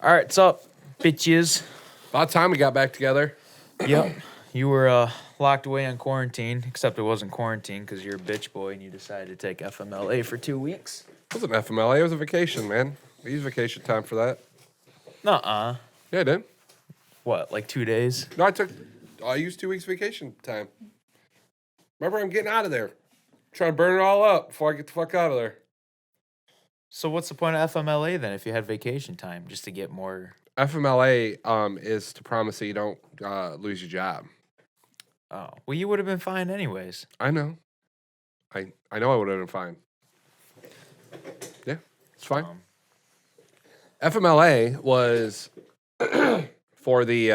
All right, what's up, bitches? About time we got back together. Yep, you were locked away on quarantine, except it wasn't quarantine because you're a bitch boy and you decided to take FMLA for 2 weeks. It wasn't FMLA, it was a vacation, man. We used vacation time for that. Nuh-uh. Yeah, I did. What, like 2 days? No, I used 2 weeks vacation time. Remember, I'm getting out of there. Trying to burn it all up before I get the fuck out of there. So what's the point of FMLA then if you had vacation time just to get more? FMLA is to promise that you don't lose your job. Oh, well, you would have been fine anyways. I know. I know I would have been fine. Yeah, it's fine. FMLA was for the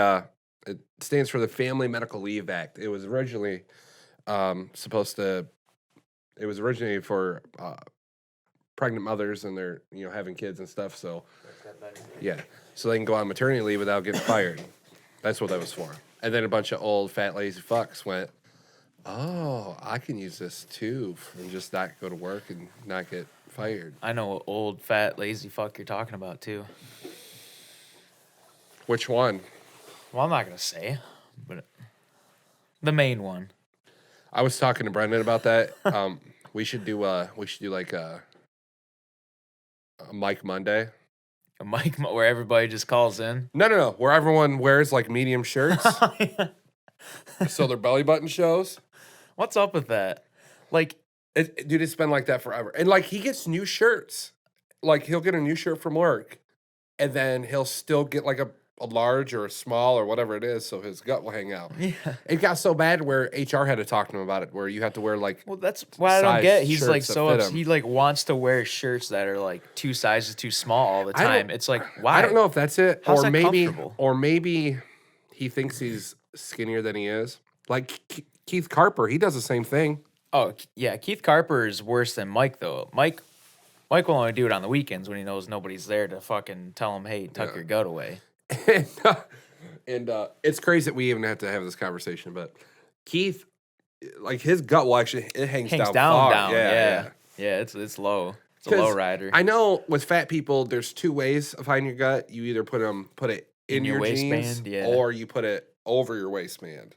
it stands for the Family Medical Leave Act. It was originally it was originally for pregnant mothers and they're having kids and stuff. So yeah, so they can go on maternity leave without getting fired. That's what that was for. And then a bunch of old fat lazy fucks went, oh, I can use this too, and just not go to work and not get fired. I know what old, fat, lazy fuck you're talking about, too. Which one? Well, I'm not going to say, but the main one. I was talking to Brendan about that. We should do like a Mike Monday. A mic where everybody just calls in. No. Where everyone wears like medium shirts, so their belly button shows. What's up with that? Like, Dude, it's been like that forever. And like he gets new shirts. Like he'll get a new shirt from work, and then he'll still get like a large or a small or whatever it is, so his gut will hang out. yeah. It got so bad where HR had to talk to him about it, where you have to wear like. Well, that's why I don't get. He's like shirts so that fit him. he like wants to wear shirts that are like 2 sizes too small all the I don't- time. It's like why? I don't know if that's it, How's or that maybe, comfortable? he thinks he's skinnier than he is. Like Keith Carper, he does the same thing. Oh yeah, Keith Carper is worse than Mike though. Mike will only do it on the weekends when he knows nobody's there to fucking tell him, hey, tuck your gut away. and it's crazy that we even have to have this conversation, but Keith, like his gut will actually it hangs down far. Yeah, it's low. It's a low rider. I know with fat people, there's 2 ways of hiding your gut. You either put it in your jeans, waistband, yeah. or you put it over your waistband.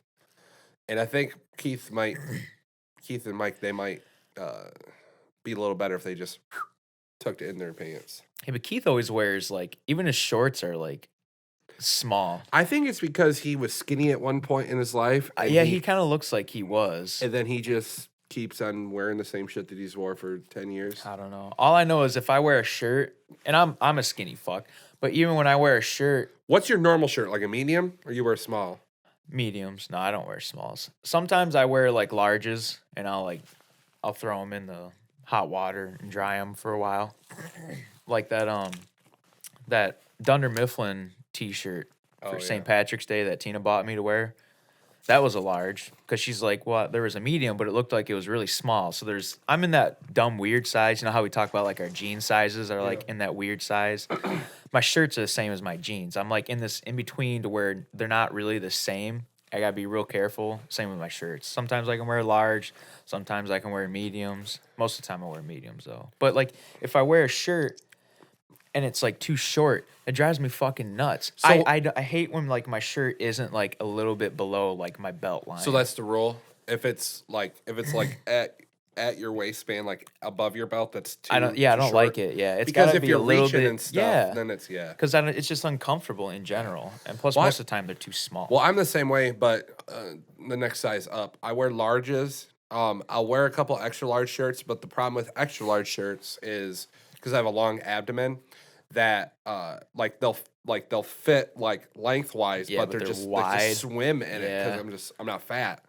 And I think Keith and Mike, they might be a little better if they just tucked it in their pants. Yeah, but Keith always wears like even his shorts are like small. I think it's because he was skinny at one point in his life. And Yeah, he kind of looks like he was. And then he just keeps on wearing the same shit that he's wore for 10 years. I don't know. All I know is if I wear a shirt, and I'm a skinny fuck, but even when I wear a shirt, What's your normal shirt? Like a medium, or you wear a small? mediums. No, I don't wear smalls. Sometimes I wear like larges, and I'll throw them in the hot water and dry them for a while, like that Dunder Mifflin T-shirt for St. Patrick's Day that Tina bought me to wear. That was a large because she's like, well, there was a medium, but it looked like it was really small. So I'm in that dumb weird size. You know how we talk about like our jean sizes are like in that weird size. My shirts are the same as my jeans. I'm like in this in between to where they're not really the same. I gotta be real careful. Same with my shirts. Sometimes I can wear large. Sometimes I can wear mediums. Most of the time I wear mediums though. But like if I wear a shirt and it's like too short, it drives me fucking nuts. So- I hate when like my shirt isn't like a little bit below like my belt line. So that's the rule. If it's like at your waistband, like above your belt, that's too. I don't short. like it. Yeah, it's Because gotta if be you're a little reaching bit, and stuff, yeah. then it's Because it's just uncomfortable in general, and plus Well, most of the time they're too small. Well, I'm the same way, but the next size up. I wear larges. I'll wear a couple extra large shirts, but the problem with extra large shirts is because I have a long abdomen that they'll fit like lengthwise, Yeah, but but they're they're just wide. they just swim in it Yeah. because I'm not fat.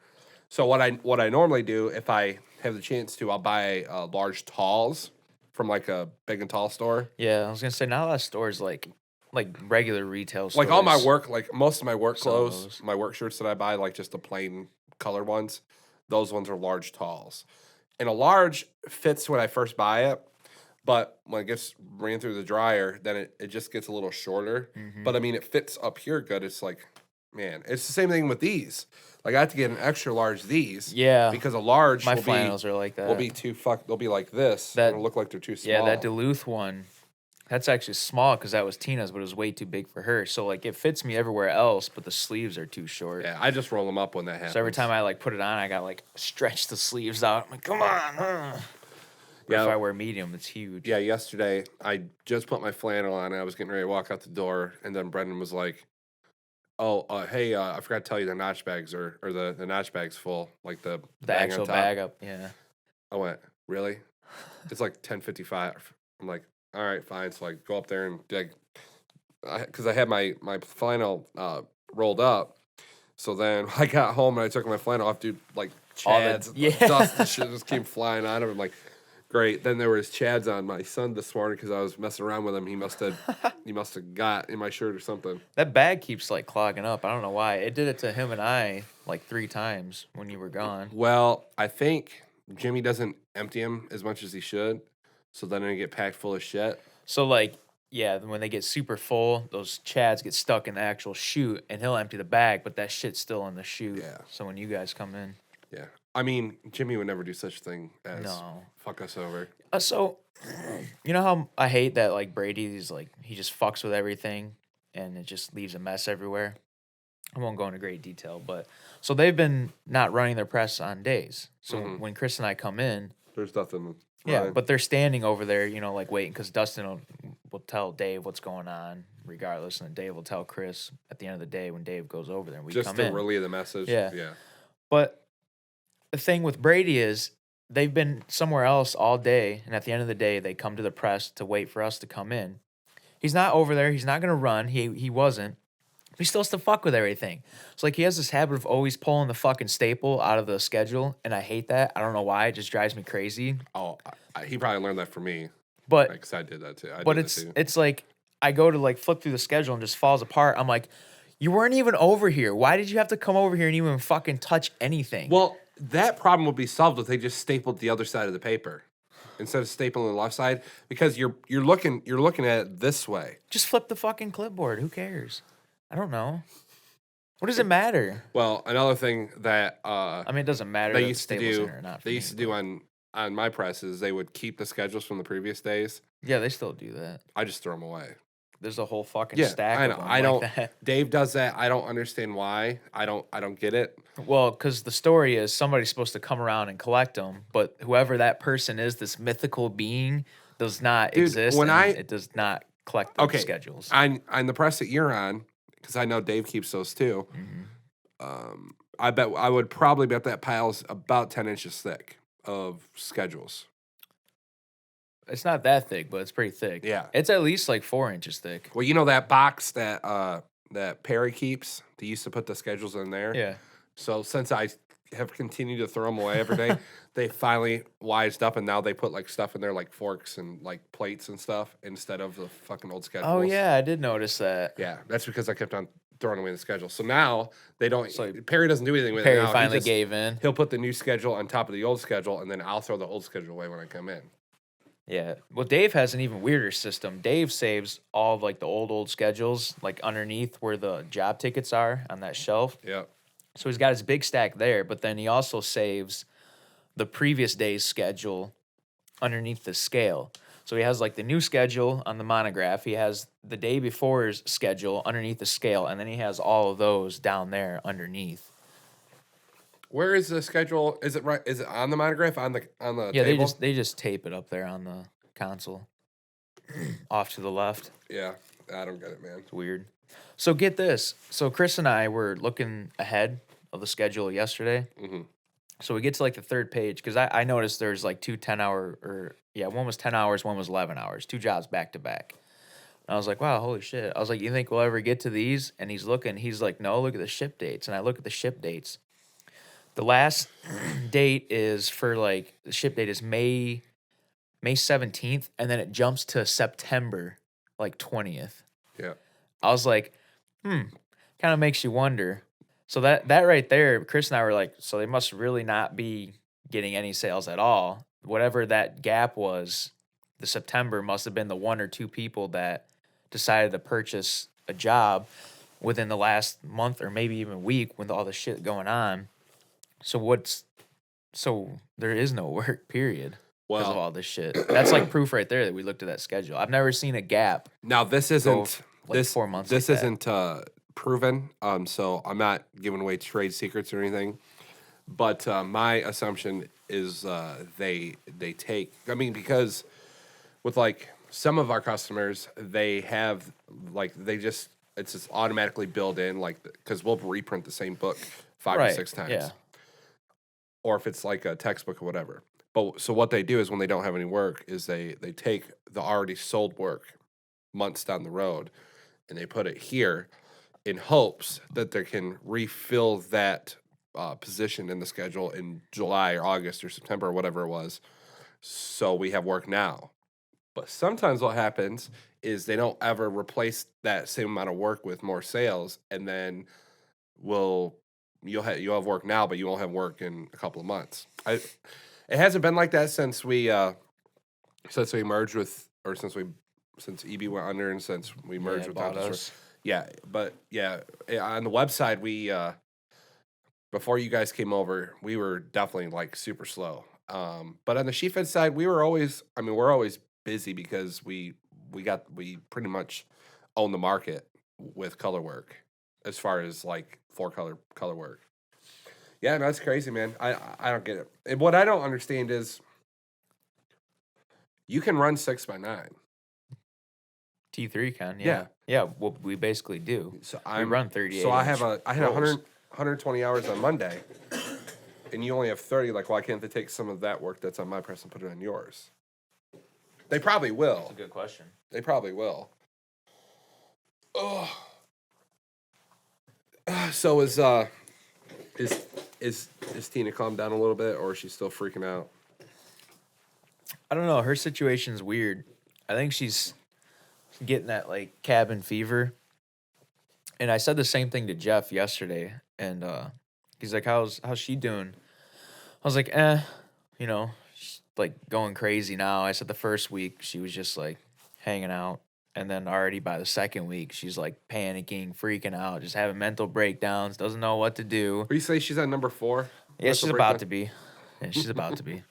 So what I normally do if I have the chance to, I'll buy large talls from like a big and tall store. Yeah, I was gonna say not a lot of stores like regular retail stores. Like all my work, like most of my work Sell clothes, those. my work shirts that I buy, like just the plain color ones, those ones are large talls. And a large fits when I first buy it, but when it gets ran through the dryer, then it just gets a little shorter. Mhm. But I mean, it fits up here good. It's like, man, it's the same thing with these. Like I have to get an extra large these. Yeah, Because a large my will flannels are like that. be too they'll be like this. That- It'll look like they're too small. Yeah, that Duluth one. That's actually small because that was Tina's, but it was way too big for her. So like it fits me everywhere else, but the sleeves are too short. Yeah, I just roll them up when that happens. So every time I like put it on, I got like stretch the sleeves out. I'm like, come on. Yeah. If I wear medium, it's huge. Yeah, yesterday I just put my flannel on and I was getting ready to walk out the door, and then Brendan was like, "Oh, hey, I forgot to tell you the notch bags or the notch bag's full, like the The bag actual on top." bag up, yeah. I went, "Really?" It's like 10:55. I'm like, "All right, fine." So I go up there and like, because I had my flannel rolled up. So then I got home and I took my flannel off, dude. Like All the- chads, yeah. dust and shit just came flying on him. I'm like, great. Then there was chads on my son this morning because I was messing around with him. He must have got in my shirt or something. That bag keeps like clogging up. I don't know why. It did it to him and I like 3 times when you were gone. Well, I think Jimmy doesn't empty him as much as he should, so then they get packed full of shit. So like, yeah, when they get super full, those chads get stuck in the actual chute, and he'll empty the bag, but that shit's still in the chute. Yeah. So when you guys come in, Yeah, I mean Jimmy would never do such a thing as no. fuck us over. So, you know how I hate that like Brady's like he just fucks with everything, and it just leaves a mess everywhere. I won't go into great detail, but so they've been not running their press on days. So when Chris and I come in, There's nothing. yeah, running. but they're standing over there, you know, like waiting because Dustin will tell Dave what's going on, regardless, and then Dave will tell Chris at the end of the day when Dave goes over there and we just come to in. relay the message. Yeah. Yeah. But the thing with Brady is they've been somewhere else all day, and at the end of the day, they come to the press to wait for us to come in. He's not over there. He's not gonna run. He wasn't. He still has to fuck with everything. It's like he has this habit of always pulling the fucking staple out of the schedule, and I hate that. I don't know why. It just drives me crazy. Oh, he probably learned that from me. But Because I did that too. but it's like I go to like flip through the schedule and just falls apart. I'm like, you weren't even over here. Why did you have to come over here and even fucking touch anything? Well, that problem would be solved if they just stapled the other side of the paper instead of stapling the left side, because you're looking at it this way. Just flip the fucking clipboard. Who cares? I don't know. What does it matter? Well, another thing that I mean, it doesn't matter. they if used to the staples do in or not. they used to do on my presses, they would keep the schedules from the previous days. Yeah, they still do that. I just throw them away. There's a whole fucking Yeah, stack. I of know. them I don't. like that. Dave does that. I don't understand why. I don't get it. Well, because the story is somebody's supposed to come around and collect them, but whoever that person is, this mythical being, does not Dude, exist. when and I- it does not collect those Okay, schedules. on the press that you're on, because I know Dave keeps those too. I bet I would probably bet that pile's about 10 inches thick of schedules. It's not that thick, but it's pretty thick. Yeah. It's at least like 4 inches thick. Well, you know that box that that Perry keeps? They used to put the schedules in there. Yeah. So since I have continued to throw them away every day, they finally wised up, and now they put like stuff in there, like forks and like plates and stuff, instead of the fucking old schedules. Oh yeah, I did notice that. Yeah, that's because I kept on throwing away the schedule. So now they don't. So Perry doesn't do anything with Perry it now. finally gave in. He'll put the new schedule on top of the old schedule, and then I'll throw the old schedule away when I come in. Yeah. Well, Dave has an even weirder system. Dave saves all of like the old schedules like underneath where the job tickets are on that shelf. Yeah. So he's got his big stack there, but then he also saves the previous day's schedule underneath the scale. So he has like the new schedule on the monograph. He has the day before's schedule underneath the scale, and then he has all of those down there underneath. Where is the schedule? Is it right? Is it on the monograph on the Yeah, table? they just tape it up there on the console, off to the left. Yeah, I don't get it, man. It's weird. So get this. So Chris and I were looking ahead of the schedule yesterday. Mhm. So we get to like the third page because I noticed there's like 2 10-hour or yeah, one was 10 hours, one was 11 hours, 2 jobs back to back. And I was like, wow, holy shit. I was like, you think we'll ever get to these? And he's looking, he's like, no, look at the ship dates. And I look at the ship dates. The last date is for like the ship date is May 17th, and then it jumps to September like 20th. Yeah. I was like, kind of makes you wonder. So that right there, Chris and I were like, so they must really not be getting any sales at all. Whatever that gap was, the September must have been the 1 or 2 people that decided to purchase a job within the last month or maybe even week with all the shit going on. So there is no work, period. because of Well, all this shit. That's like proof right there that we looked at that schedule. I've never seen a gap. now this Go isn't like this 4 months this like that. isn't proven. So I'm not giving away trade secrets or anything. But my assumption is they take. I mean, because with like some of our customers, they have like it's just automatically built in, like because we'll reprint the same book 5 or Right. 6 times, Yeah. or if it's like a textbook or whatever. But so what they do is when they don't have any work, is they take the already sold work months down the road, and they put it here in hopes that they can refill that position in the schedule in July or August or September or whatever it was. So we have work now. But sometimes what happens is they don't ever replace that same amount of work with more sales, and then you'll have work now, but you won't have work in a couple of months. It hasn't been like that since we merged with, or since EB went under, and since we merged with bought Thompson us. Store. Yeah, but yeah, on the website we before you guys came over, we were definitely like super slow. But on the sheet fed side, we're always busy because we pretty much own the market with color work as far as like four color work. Yeah, no, that's crazy, man. I don't get it. And what I don't understand is you can run 6x9. T3 can. Yeah. Yeah. Yeah. Well, we basically do. So We run 38. So I inch had rolls. 120 hours on Monday, and you only have 30. Like, why can't they take some of that work that's on my press and put it on yours? They probably will. That's a good question. They probably will. Oh. So is Tina calmed down a little bit, or is she still freaking out? I don't know. Her situation's weird. I think she's getting that like cabin fever. And I said the same thing to Jeff yesterday, and he's like, "How's she doing?" I was like, you know, she's like going crazy now. I said the first week she was just like hanging out, and then already by the second week she's like panicking, freaking out, just having mental breakdowns, doesn't know what to do. Or you say she's at number 4? Yeah, she's about to be. Yeah, she's about to be.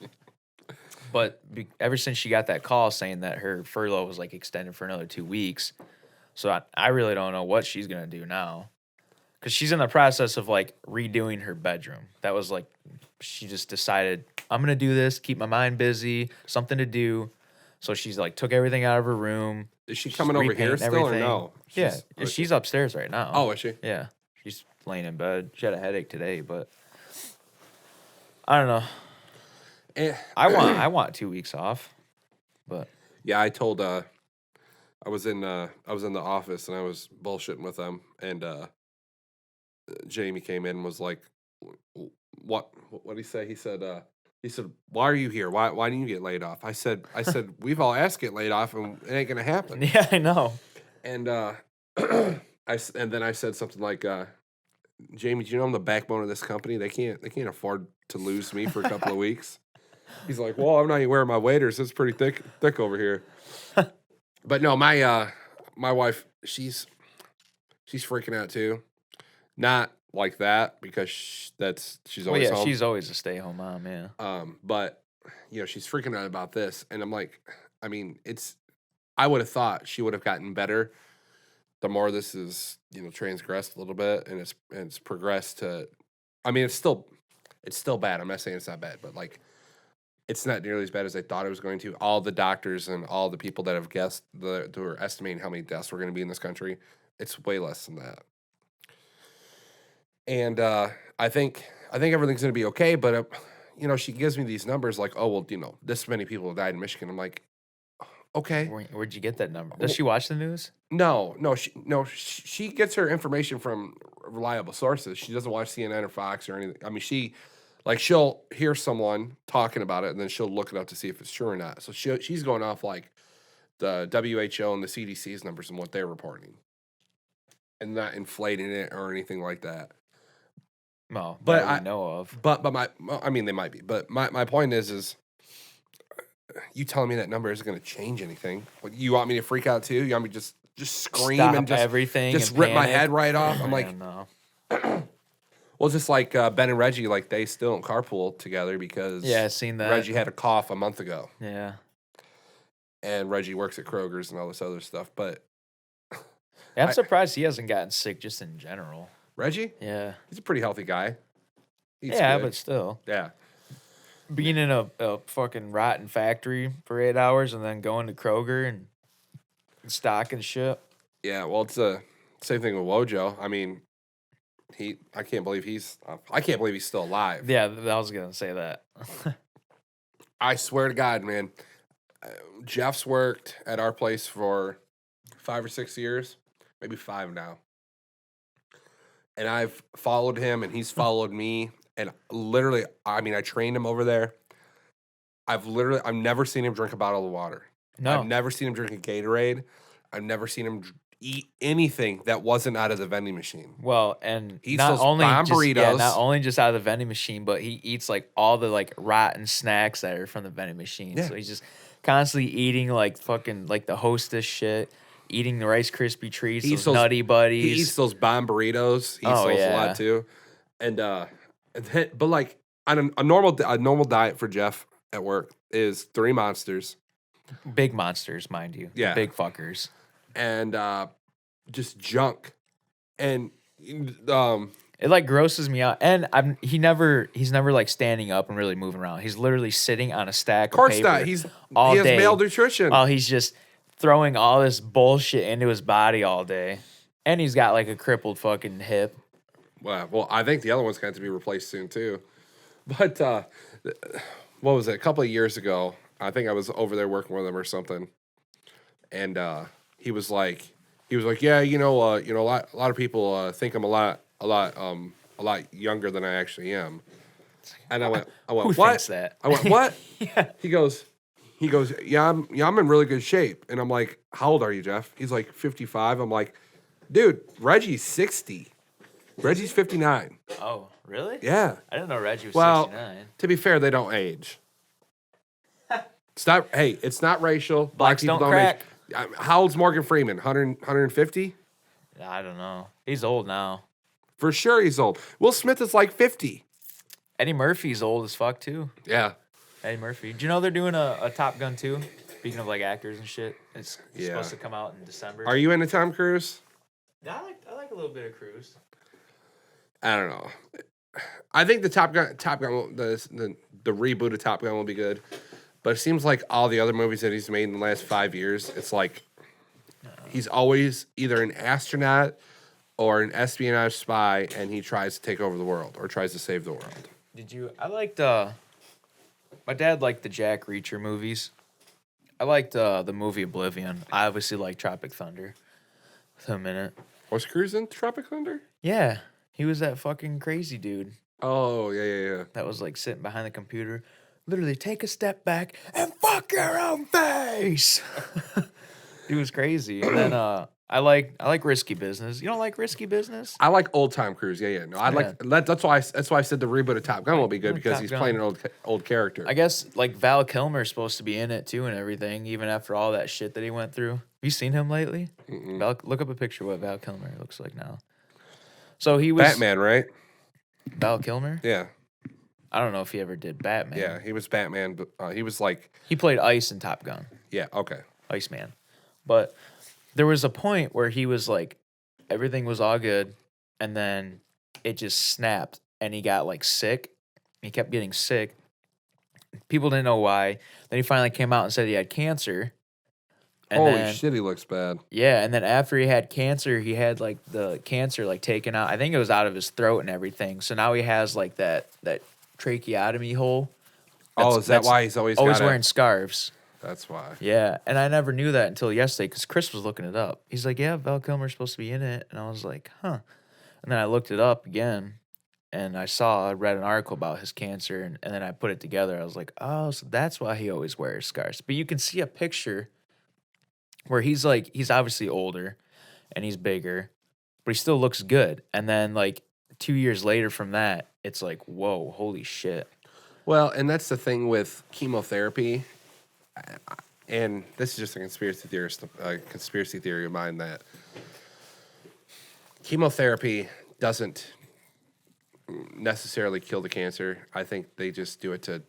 But ever since she got that call saying that her furlough was like extended for another 2 weeks, so I really don't know what she's gonna do now, because she's in the process of like redoing her bedroom. That was like, she just decided, I'm gonna do this, keep my mind busy, something to do. So she's like took everything out of her room. Is she She's coming over here repainting still, or everything. no? She's upstairs right now. Oh, is she? Yeah, she's laying in bed. She had a headache today, but I don't know. Eh. I want 2 weeks off, but Yeah, I told I was in the office and I was bullshitting with them, and Jamie came in and was like, what did he say? He said why are you here? Why didn't you get laid off? I said we've all asked to get laid off, and it ain't gonna happen. yeah, I know. And and then I said something like, Jamie, do you know I'm the backbone of this company? They can't afford to lose me for a couple of weeks. He's like, well, I'm not even wearing my waders. It's pretty thick over here. But no, my wife, she's freaking out too. Not like that, because she's Well, always yeah, home. she's always a stay-home mom. Yeah. But she's freaking out about this, and I'm like, I mean, I would have thought she would have gotten better the more this is transgressed a little bit, and it's progressed to. I mean, it's still bad. I'm not saying it's not bad, but like, it's not nearly as bad as I thought it was going to. All the doctors and all the people that have guessed, who are estimating how many deaths were going to be in this country, it's way less than that. And I think everything's going to be okay. But she gives me these numbers like, oh well, this many people have died in Michigan. I'm like, okay. Where'd you get that number? Does she watch the news? No, she gets her information from reliable sources. She doesn't watch CNN or Fox or anything. I mean, she'll hear someone talking about it, and then she'll look it up to see if it's true or not. So she's going off like the WHO and the CDC's numbers and what they're reporting, and not inflating it or anything like that. No, But that we know of. But I mean, they might be. But my point is you telling me that number isn't going to change anything. What, you want me to freak out too? You want me to just scream Stop and just everything, just and rip my panic? head right off? I'm like, no. Well, just like Ben and Reggie, like they still don't carpool together because Yeah, I seen that. Reggie had a cough a month ago, Yeah. and Reggie works at Kroger's and all this other stuff. But Yeah, I'm I- surprised he hasn't gotten sick just in general. Reggie, Yeah. he's a pretty healthy guy. Eats Yeah, good. but still. Yeah. Being in a fucking rotten factory for 8 hours and then going to Kroger and stocking shit. Yeah, well, it's the same thing with Wojo. I mean, I can't believe he's still alive. Yeah, I was going to say that. I swear to God, man. Jeff's worked at our place for 5 or 6 years, maybe 5 now. And I've followed him, and he's followed me. And literally, I mean, I trained him over there. I've never seen him drink a bottle of water. No. I've never seen him drink a Gatorade. I've never seen him eat anything that wasn't out of the vending machine. Well, and He eats not those only bomb just, yeah, burritos. not only just out of the vending machine, but he eats like all the like rotten snacks that are from the vending machine. Yeah. So he's just constantly eating like fucking like the Hostess shit, eating the Rice Krispie treats, He eats those those- Nutty Buddies. He eats those bomb burritos. He eats Oh, those a yeah. lot too. And but like on a normal diet for Jeff at work is 3 Monsters Big monsters, mind you. Yeah. Big fuckers. and just junk. And It like grosses me out. And he's never like standing up and really moving around. He's literally sitting on a stack of course of paper not. He has day malnutrition. while he's just throwing all this bullshit into his body all day. And he's got like a crippled fucking hip. Well, I think the other one's going to be replaced soon too. But what was it? A couple of years ago, I think I was over there working with him or something, and he was like, yeah, a lot of people think I'm a lot younger than I actually am. And I went, Who what? thinks that? I went, what? Yeah. He goes, yeah, I'm in really good shape. And I'm like, how old are you, Jeff? He's like 55. I'm like, dude, Reggie's 60. Reggie's 59. Oh, really? Yeah. I didn't know Reggie was Well, 69. to be fair, they don't age. It's not racial. Black Blacks people don't don't crack. age. How old's Morgan Freeman? 150? I don't know. He's old now. For sure he's old. Will Smith is like 50. Eddie Murphy's old as fuck too. Yeah. Eddie Murphy. Do you know they're doing a Top Gun 2? Speaking of like actors and shit, it's Yeah. supposed to come out in December. Are you into Tom Cruise? Yeah, I like a little bit of Cruise. I don't know. I think the Top Gun, the reboot of Top Gun will be good. But it seems like all the other movies that he's made in the last 5 years, it's like he's always either an astronaut or an espionage spy, and he tries to take over the world or tries to save the world. I liked my dad liked the Jack Reacher movies. I liked the movie Oblivion. I obviously like Tropic Thunder with him in it. Was Cruise in Tropic Thunder? Yeah. He was that fucking crazy dude Oh, yeah. that was like sitting behind the computer. Literally take a step back and fuck your own face. He was crazy. And then I like Risky Business. You don't like Risky Business? I like old time Cruise. Yeah. No, I like that's why I said the reboot of Top Gun will be good because Top he's Gun. playing an old character. I guess like Val Kilmer's supposed to be in it too and everything, even after all that shit that he went through. Have you seen him lately? Look up a picture of what Val Kilmer looks like now. So he was Batman, right? Val Kilmer? Yeah. I don't know if he ever did Batman. Yeah, he was Batman, but he was like, He played Ice in Top Gun. yeah, okay. Iceman. But there was a point where he was like, everything was all good, and then it just snapped, and he got like sick. He kept getting sick. People didn't know why. Then he finally came out and said he had cancer. And Holy then, shit, he looks bad. yeah, and then after he had cancer, he had like the cancer like taken out. I think it was out of his throat and everything. So now he has like that tracheotomy hole. Is that why he's always wearing scarves? That's why. Yeah, and I never knew that until yesterday because Chris was looking it up. He's like, "Yeah, Val Kilmer's supposed to be in it," and I was like, "Huh." And then I looked it up again, and I read an article about his cancer, and then I put it together. I was like, "Oh, so that's why he always wears scarves." But you can see a picture where he's obviously older, and he's bigger, but he still looks good. And then like 2 years later from that, it's like, whoa, holy shit. Well, and that's the thing with chemotherapy, and this is just a conspiracy theory of mine that chemotherapy doesn't necessarily kill the cancer. I think they just do it to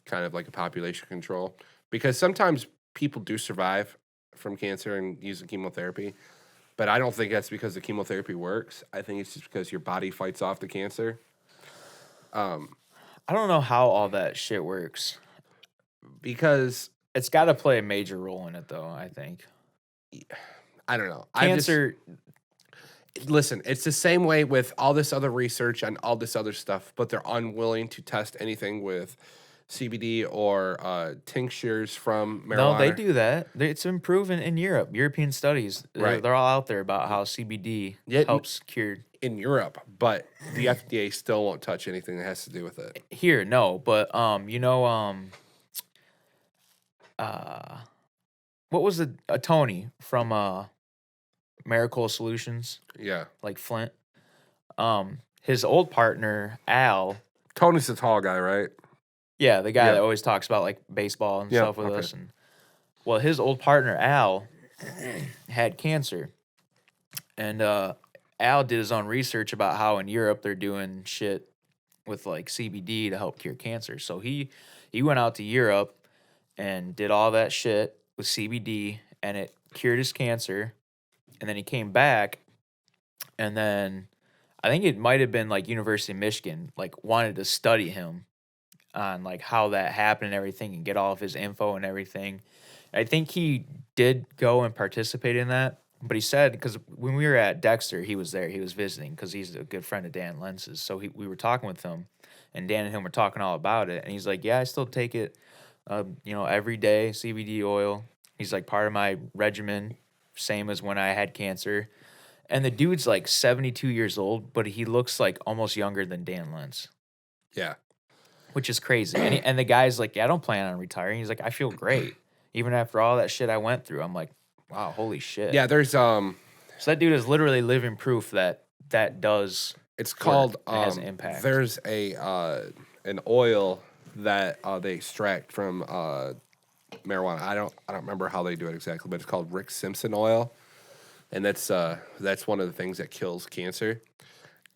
kind of like a population control, because sometimes people do survive from cancer and using chemotherapy, but I don't think that's because the chemotherapy works. I think it's just because your body fights off the cancer. I don't know how all that shit works. Because It's got to play a major role in it, though. I think I don't know. cancer. Listen, it's the same way with all this other research and all this other stuff, but they're unwilling to test anything with CBD or tinctures from marijuana. No, they do that. It's been proven in Europe. European studies, Right. they're all out there about how CBD Yeah, helps cure. in Europe, but the FDA still won't touch anything that has to do with it. Here, no, but what was a Tony from Miracle Solutions, Yeah. like Flint? His old partner Al, Tony's the tall guy, right? yeah, the guy Yeah. that always talks about like baseball and Yeah, stuff with okay. us, and well, his old partner Al had cancer, and Al did his own research about how in Europe they're doing shit with like CBD to help cure cancer. So he went out to Europe and did all that shit with CBD, and it cured his cancer. And then he came back, and then I think it might have been like University of Michigan like wanted to study him on like how that happened and everything, and get all of his info and everything. I think he did go and participate in that, but he said, because when we were at Dexter, he was there. He was visiting because he's a good friend of Dan Lenz's. So we were talking with him, and Dan and him were talking all about it. And he's like, "Yeah, I still take it, every day, CBD oil." He's like, part of my regimen, same as when I had cancer. And the dude's like 72 years old, but he looks like almost younger than Dan Lenz, Yeah. which is crazy. And the guy's like, "Yeah, I don't plan on retiring." He's like, "I feel great. Even after all that shit I went through." I'm like, wow, holy shit. Yeah, there's So that dude is literally living proof that does. it's called and has an impact. there's an oil that they extract from marijuana. I don't remember how they do it exactly, but it's called Rick Simpson oil. And that's one of the things that kills cancer.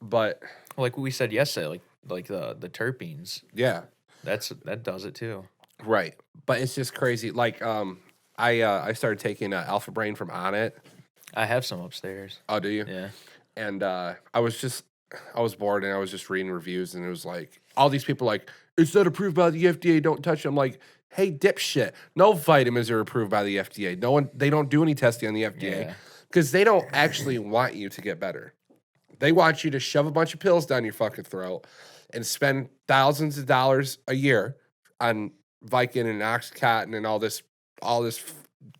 But Like what we said yesterday, like the terpenes. yeah, That does it too. right. But it's just crazy. Like I started taking Alpha Brain from Onnit. I have some upstairs. Oh, do you? Yeah. And I was bored and I was just reading reviews, and it was like all these people like, "It's not approved by the FDA, don't touch it." I'm like, hey, dipshit, no vitamins are approved by the FDA. They don't do any testing on the FDA Yeah. because they don't actually want you to get better. They want you to shove a bunch of pills down your fucking throat and spend thousands of dollars a year on Vicodin and Oxycontin and all this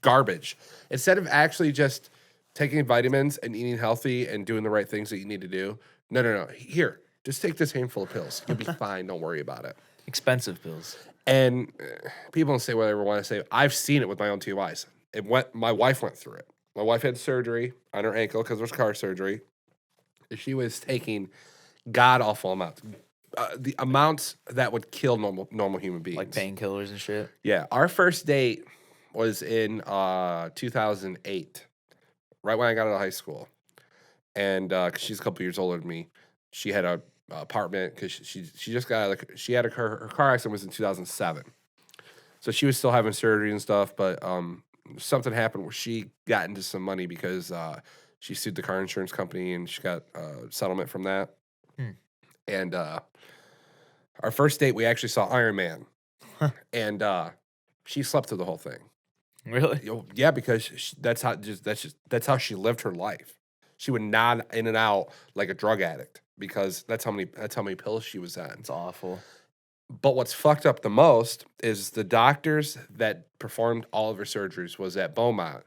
garbage, instead of actually just taking vitamins and eating healthy and doing the right things that you need to do. No. Here, just take this handful of pills. You'll be fine. Don't worry about it. Expensive pills. And people don't say whatever they want to say. I've seen it with my own two eyes. My wife went through it. My wife had surgery on her ankle because it was car surgery. She was taking god awful amounts, the amounts that would kill normal human beings, Like painkillers and shit. Yeah, our first date was in 2008, right when I got out of high school, and 'cause she's a couple years older than me, she had a apartment because she just got she had her car accident was in 2007, so she was still having surgery and stuff, but something happened where she got into some money because she sued the car insurance company and she got a settlement from that. And our first date, we actually saw Iron Man, and she slept through the whole thing. Really? Yeah, because that's how she lived her life. She would nod in and out like a drug addict because that's how many pills she was on. It's awful. But what's fucked up the most is the doctors that performed all of her surgeries was at Beaumont,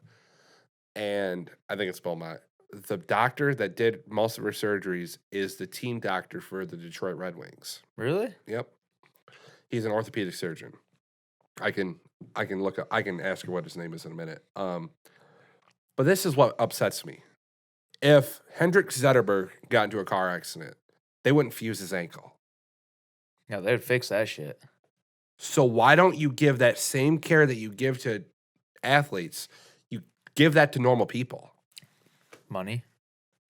and I think it's Beaumont. The doctor that did most of her surgeries is the team doctor for the Detroit Red Wings. Really? Yep, he's an orthopedic surgeon. I can ask her what his name is in a minute. But this is what upsets me. If Hendrik Zetterberg got into a car accident, they wouldn't fuse his ankle. Yeah, they'd fix that shit. So why don't you give that same care that you give to athletes, you give that to normal people? Money.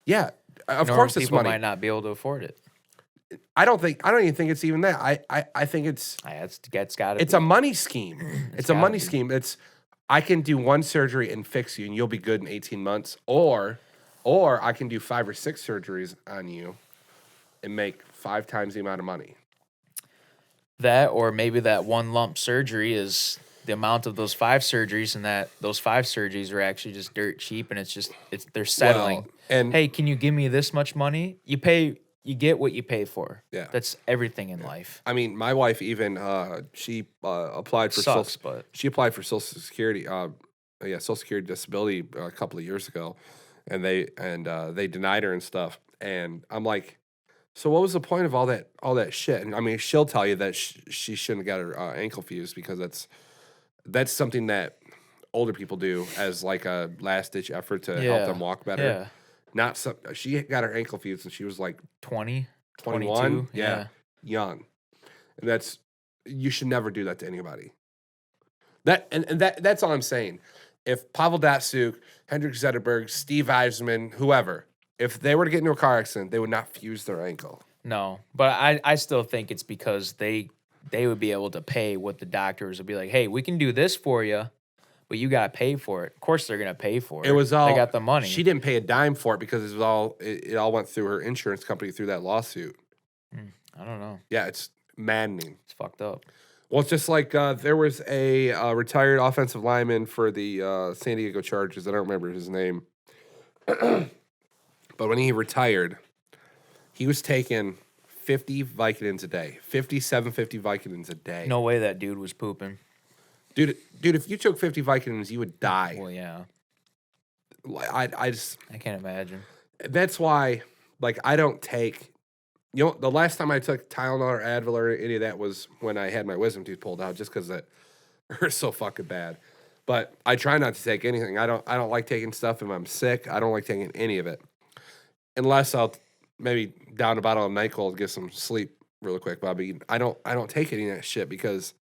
Yeah, of Normal course it's people money. might not be able to afford it. I don't even think it's even that. I think it's It's got to a money scheme. It's a gotta money be. scheme. It's I can do one surgery and fix you, and you'll be good in 18 months, or I can do 5 or 6 surgeries on you and make 5 times the amount of money. That, or maybe that one lump surgery is the amount of those 5 surgeries, and that those 5 surgeries are actually just dirt cheap, and they're settling. Well, and Hey, can you give me this much money? You get what you pay for. Yeah. That's everything in life. I mean, my wife even she applied for Sucks, but she applied for Social Security, Social Security disability a couple of years ago, and they denied her and stuff. And I'm like, so what was the point of all that shit? And I mean, she'll tell you that she shouldn't have got her ankle fused because that's something that older people do as like a last ditch effort to help them walk better. Yeah. Not some. She got her ankle fused and she was like 20, 21. 22. Yeah, young, and you should never do that to anybody. That's all I'm saying. If Pavel Datsuk, Hendrik Zetterberg, Steve Eisman, whoever, if they were to get into a car accident, they would not fuse their ankle. No, but I still think it's because they would be able to pay what the doctors would be like, hey, we can do this for you, but you got to pay for it. Of course, they're going to pay for it. It was all they got the money. She didn't pay a dime for it because it all went through her insurance company through that lawsuit. I don't know. Yeah, it's maddening. It's fucked up. Well, it's just like there was a retired offensive lineman for the San Diego Chargers. I don't remember his name. But when he retired, he was taking 50 Vicodins a day. 750 Vicodins a day. No way that dude was pooping. Dude, if you took 50 Vicodins, you would die. Well, yeah. I can't imagine. That's why, like, I don't take... You know, the last time I took Tylenol or Advil or any of that was when I had my wisdom tooth pulled out, just because it hurt so fucking bad. But I try not to take anything. I don't like taking stuff if I'm sick. I don't like taking any of it, unless I'll maybe down a bottle of NyQuil to get some sleep really quick. Bobby, I don't take any of that shit because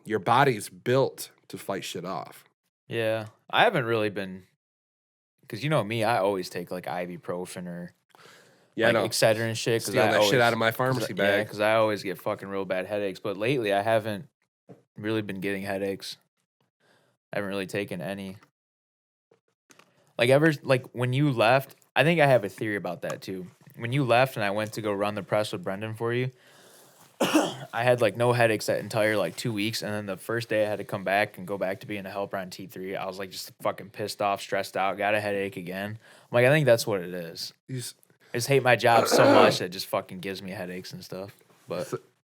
your body's built to fight shit off. Yeah, I haven't really been, because you know me, I always take like ibuprofen or. Yeah, like no. Excedrin and shit. Stealing that shit out of my pharmacy bag. Yeah, because I always get fucking real bad headaches. But lately, I haven't really been getting headaches. I haven't really taken any. Like when you left, I think I have a theory about that too. When you left and I went to go run the press with Brendan for you, I had like no headaches that entire like 2 weeks. And then the first day I had to come back and go back to being a helper on T3, I was like just fucking pissed off, stressed out, got a headache again. I'm like, I think that's what it is. I just hate my job so much that it just fucking gives me headaches and stuff. But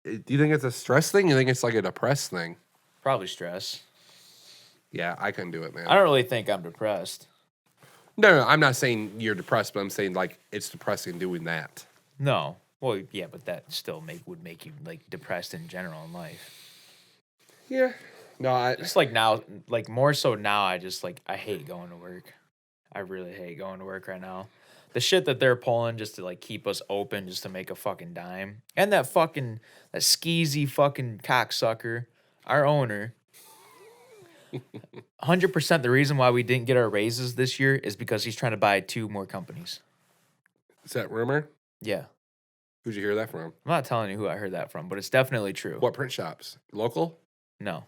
do you think it's a stress thing? You think it's like a depressed thing? probably stress. Yeah, I couldn't do it, man. I don't really think I'm depressed. No, I'm not saying you're depressed, but I'm saying like it's depressing doing that. No. Well, yeah, but that still would make you like depressed in general in life. Yeah. No, Just like now, like more so now, I hate going to work. I really hate going to work right now. The shit that they're pulling just to like keep us open just to make a fucking dime. And that skeezy fucking cocksucker, our owner. 100% the reason why we didn't get our raises this year is because he's trying to buy 2 more companies. Is that rumor? Yeah. Who'd you hear that from? I'm not telling you who I heard that from, but it's definitely true. What print shops? Local? No.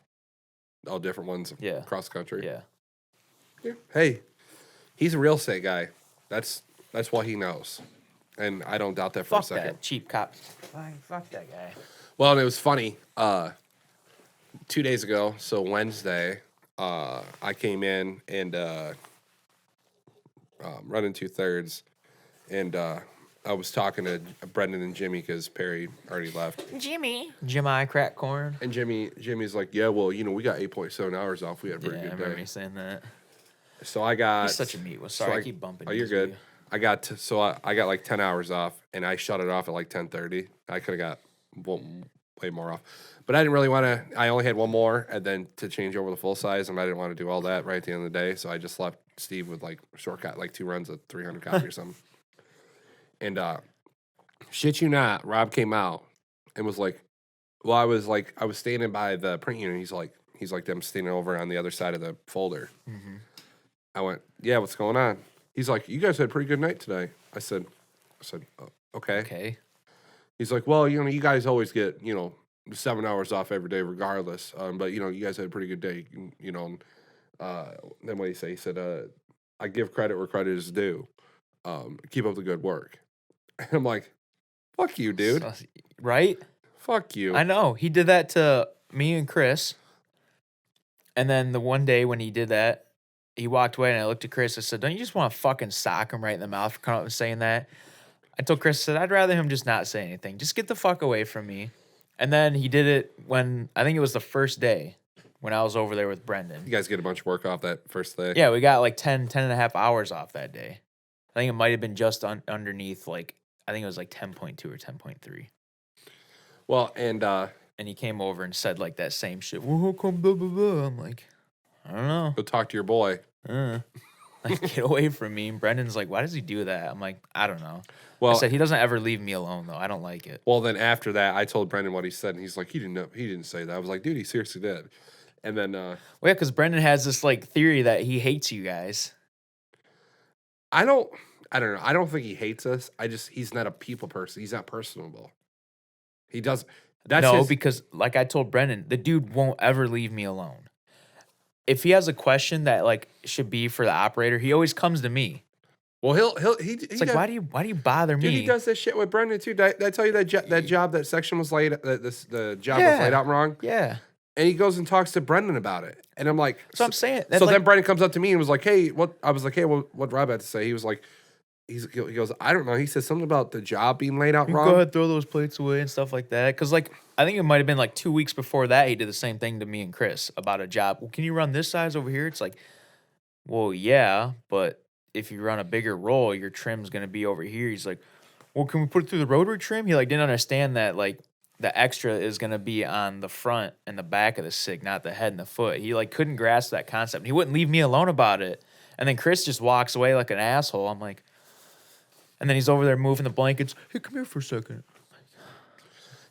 All different ones across the country? Yeah. Hey, he's a real estate guy. That's what he knows. And I don't doubt that for a Fuck second. that cheap cop. Fuck that guy. Well, and it was funny. 2 days ago, so Wednesday, I came in and running 2/3, and I was talking to Brendan and Jimmy because Perry already left. Jimmy crack corn. And Jimmy's like, yeah, well, we got 8.7 hours off. We had a pretty I good remember day. you saying that. So I got. He's such a meat. Sorry, I keep bumping. Oh, you're good. I got like 10 hours off, and I shut it off at like 10:30. I could have got way more off, but I didn't really want to. I only had one more, and then to change over the full size, and I didn't want to do all that right at the end of the day. So I just left Steve with like shortcut, like 2 runs of 300 copy or something. And shit you not, Rob came out and was like, well, I was standing by the print unit. He's like them standing over on the other side of the folder. Mm-hmm. I went, yeah, what's going on? He's like, you guys had a pretty good night today. I said, oh, okay. Okay. He's like, well, you guys always get 7 hours off every day regardless. But you guys had a pretty good day. Then what did he say? He said, I give credit where credit is due. Keep up the good work. And I'm like, fuck you, dude. Right? Fuck you. I know. He did that to me and Chris. And then the one day when he did that, he walked away and I looked at Chris. I said, don't you just want to fucking sock him right in the mouth for coming up and saying that? I told Chris, I said, I'd rather him just not say anything. Just get the fuck away from me. And then he did it when, I think it was the first day when I was over there with Brendan. You guys get a bunch of work off that first day. Yeah, we got like 10 and a half hours off that day. I think it might have been just underneath, like, I think it was like 10.2 or 10.3. Well, and he came over and said like that same shit. Well, how come blah, blah, blah? I'm like, I don't know. go talk to your boy. Like, get away from me. And Brendan's like, why does he do that? I'm like, I don't know. Well, I said, he doesn't ever leave me alone, though. I don't like it. Well, then after that, I told Brendan what he said, and he's like, he didn't say that. I was like, dude, he seriously did. And then, well, yeah, because Brendan has this like theory that he hates you guys. I don't know. I don't think he hates us. He's not a people person. He's not personable. He does. Because like I told Brendan, the dude won't ever leave me alone. If he has a question that like should be for the operator, he always comes to me. Well, It's like, why do you bother me? Dude, he does this shit with Brendan too. Did I tell you that job, that section was laid, the job was laid out wrong? Yeah. And he goes and talks to Brendan about it. And I'm like, so I'm saying. So then Brendan comes up to me and was like, hey, what? I was like, hey, what Rob had to say? He was like, he goes, I don't know. He said something about the job being laid out wrong. Go ahead, throw those plates away and stuff like that. Because like I think it might have been like 2 weeks before that he did the same thing to me and Chris about a job. Well, can you run this size over here? It's like, well, yeah, but if you run a bigger roll, your trim's gonna be over here. He's like, well, can we put it through the rotary trim? He like didn't understand that like the extra is gonna be on the front and the back of the SIG, not the head and the foot. He like couldn't grasp that concept. He wouldn't leave me alone about it. And then Chris just walks away like an asshole. I'm like, and then he's over there moving the blankets. Hey, come here for a second.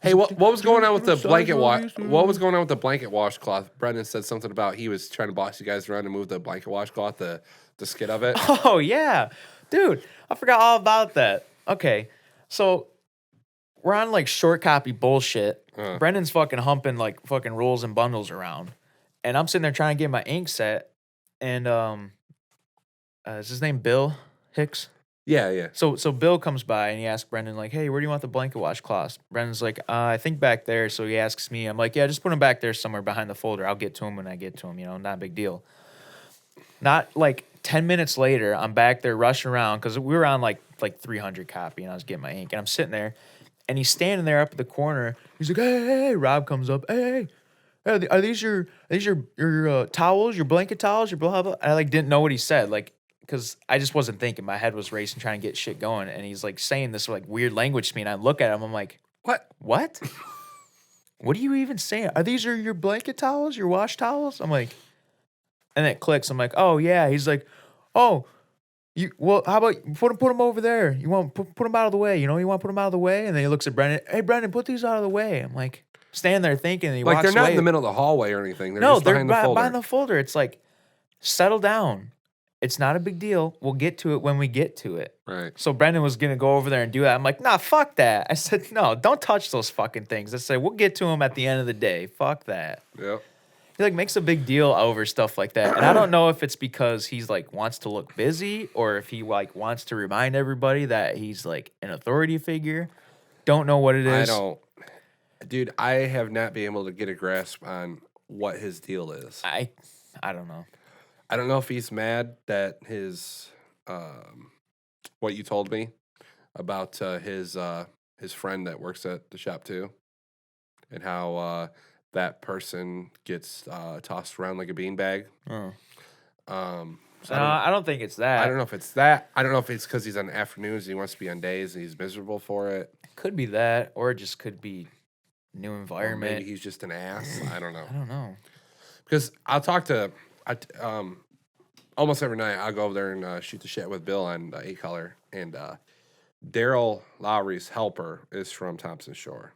Hey, what was going on with the blanket wash? What was going on with the blanket washcloth? Brendan said something about he was trying to boss you guys around to move the blanket washcloth, the skid of it. Oh yeah, dude, I forgot all about that. Okay, so we're on like short copy bullshit. Brendan's fucking humping like fucking rolls and bundles around, and I'm sitting there trying to get my ink set. And is his name Bill Hicks? Yeah. So Bill comes by and he asks Brendan like, "Hey, where do you want the blanket washcloths?" Brendan's like, "I think back there." So he asks me. I'm like, "Yeah, just put them back there somewhere behind the folder. I'll get to them when I get to them. Not a big deal." Not like 10 minutes later, I'm back there rushing around because we were on like 300 copy and I was getting my ink. And I'm sitting there and he's standing there up at the corner. He's like, hey. Rob comes up. Hey, are these your towels, your blanket towels, your blah, blah? And I like didn't know what he said. Like, because I just wasn't thinking. My head was racing trying to get shit going. And he's like saying this like weird language to me. And I look at him. I'm like, what? What are you even saying? Are these your blanket towels, your wash towels? I'm like, and it clicks. I'm like, oh yeah. He's like, oh, how about put them over there? You want put them out of the way? You want to put them out of the way? And then he looks at Brendan. Hey, Brendan, put these out of the way. I'm like, standing there thinking. And he walks away. They're not in the middle of the hallway or anything. They're just they're behind the folder. Behind the folder. It's like, settle down. It's not a big deal. We'll get to it when we get to it. Right. So Brendan was gonna go over there and do that. I'm like, nah, fuck that. I said, no, don't touch those fucking things. I said, we'll get to them at the end of the day. Fuck that. Yep. He like makes a big deal over stuff like that. And I don't know if it's because he's like wants to look busy or if he like wants to remind everybody that he's like an authority figure. Don't know what it is. Dude, I have not been able to get a grasp on what his deal is. I don't know. I don't know if he's mad that his what you told me about his friend that works at the shop too, and how that person gets tossed around like a beanbag. So I don't think it's that. I don't know if it's that. I don't know if it's because he's on afternoons and he wants to be on days and he's miserable for it. Could be that, or it just could be new environment. Or maybe he's just an ass. I don't know. I don't know. Because I'll talk to almost every night. I'll go over there and shoot the shit with Bill on 8Color. And Daryl Lowry's helper is from Thompson Shore.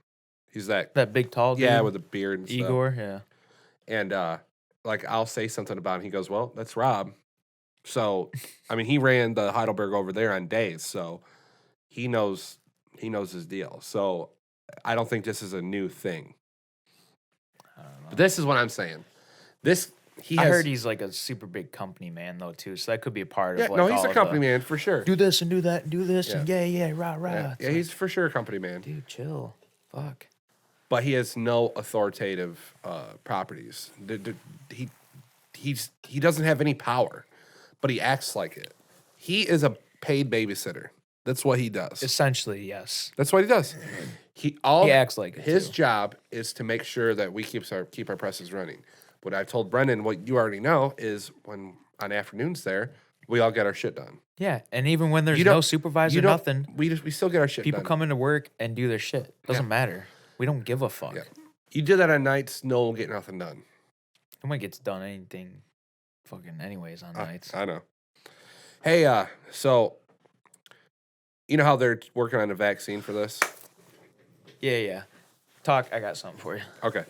He's that big tall dude? Yeah, with a beard and Igor, stuff. yeah. And like I'll say something about him. He goes, well, that's Rob. So, I mean, he ran the Heidelberg over there on days. So he knows his deal. So I don't think this is a new thing. I don't know. But this is what I'm saying. He I has, heard he's like a super big company man though too, so that could be a part yeah, of like no, he's all a of company the, man for sure. do this and do that and do this and yeah, rah rah. Yeah, It's yeah, like, he's for sure a company man. dude, chill, fuck. But he has no authoritative properties. He doesn't have any power, but he acts like it. He is a paid babysitter. That's what he does. Essentially, yes. That's what he does. He acts like it, his too. job is to make sure that we keep our presses running. What I've told Brendan, what you already know, is when on afternoons there, we all get our shit done. Yeah, and even when there's You no don't- supervisor, you don't- nothing, We still get our shit people done. come into work and do their shit. Doesn't matter. We don't give a fuck. Yeah. You did that on nights, no one will get nothing done. Nobody gets done anything, fucking anyways on nights. I know. Hey, so you know how they're working on a vaccine for this? Yeah. Talk. I got something for you. Okay.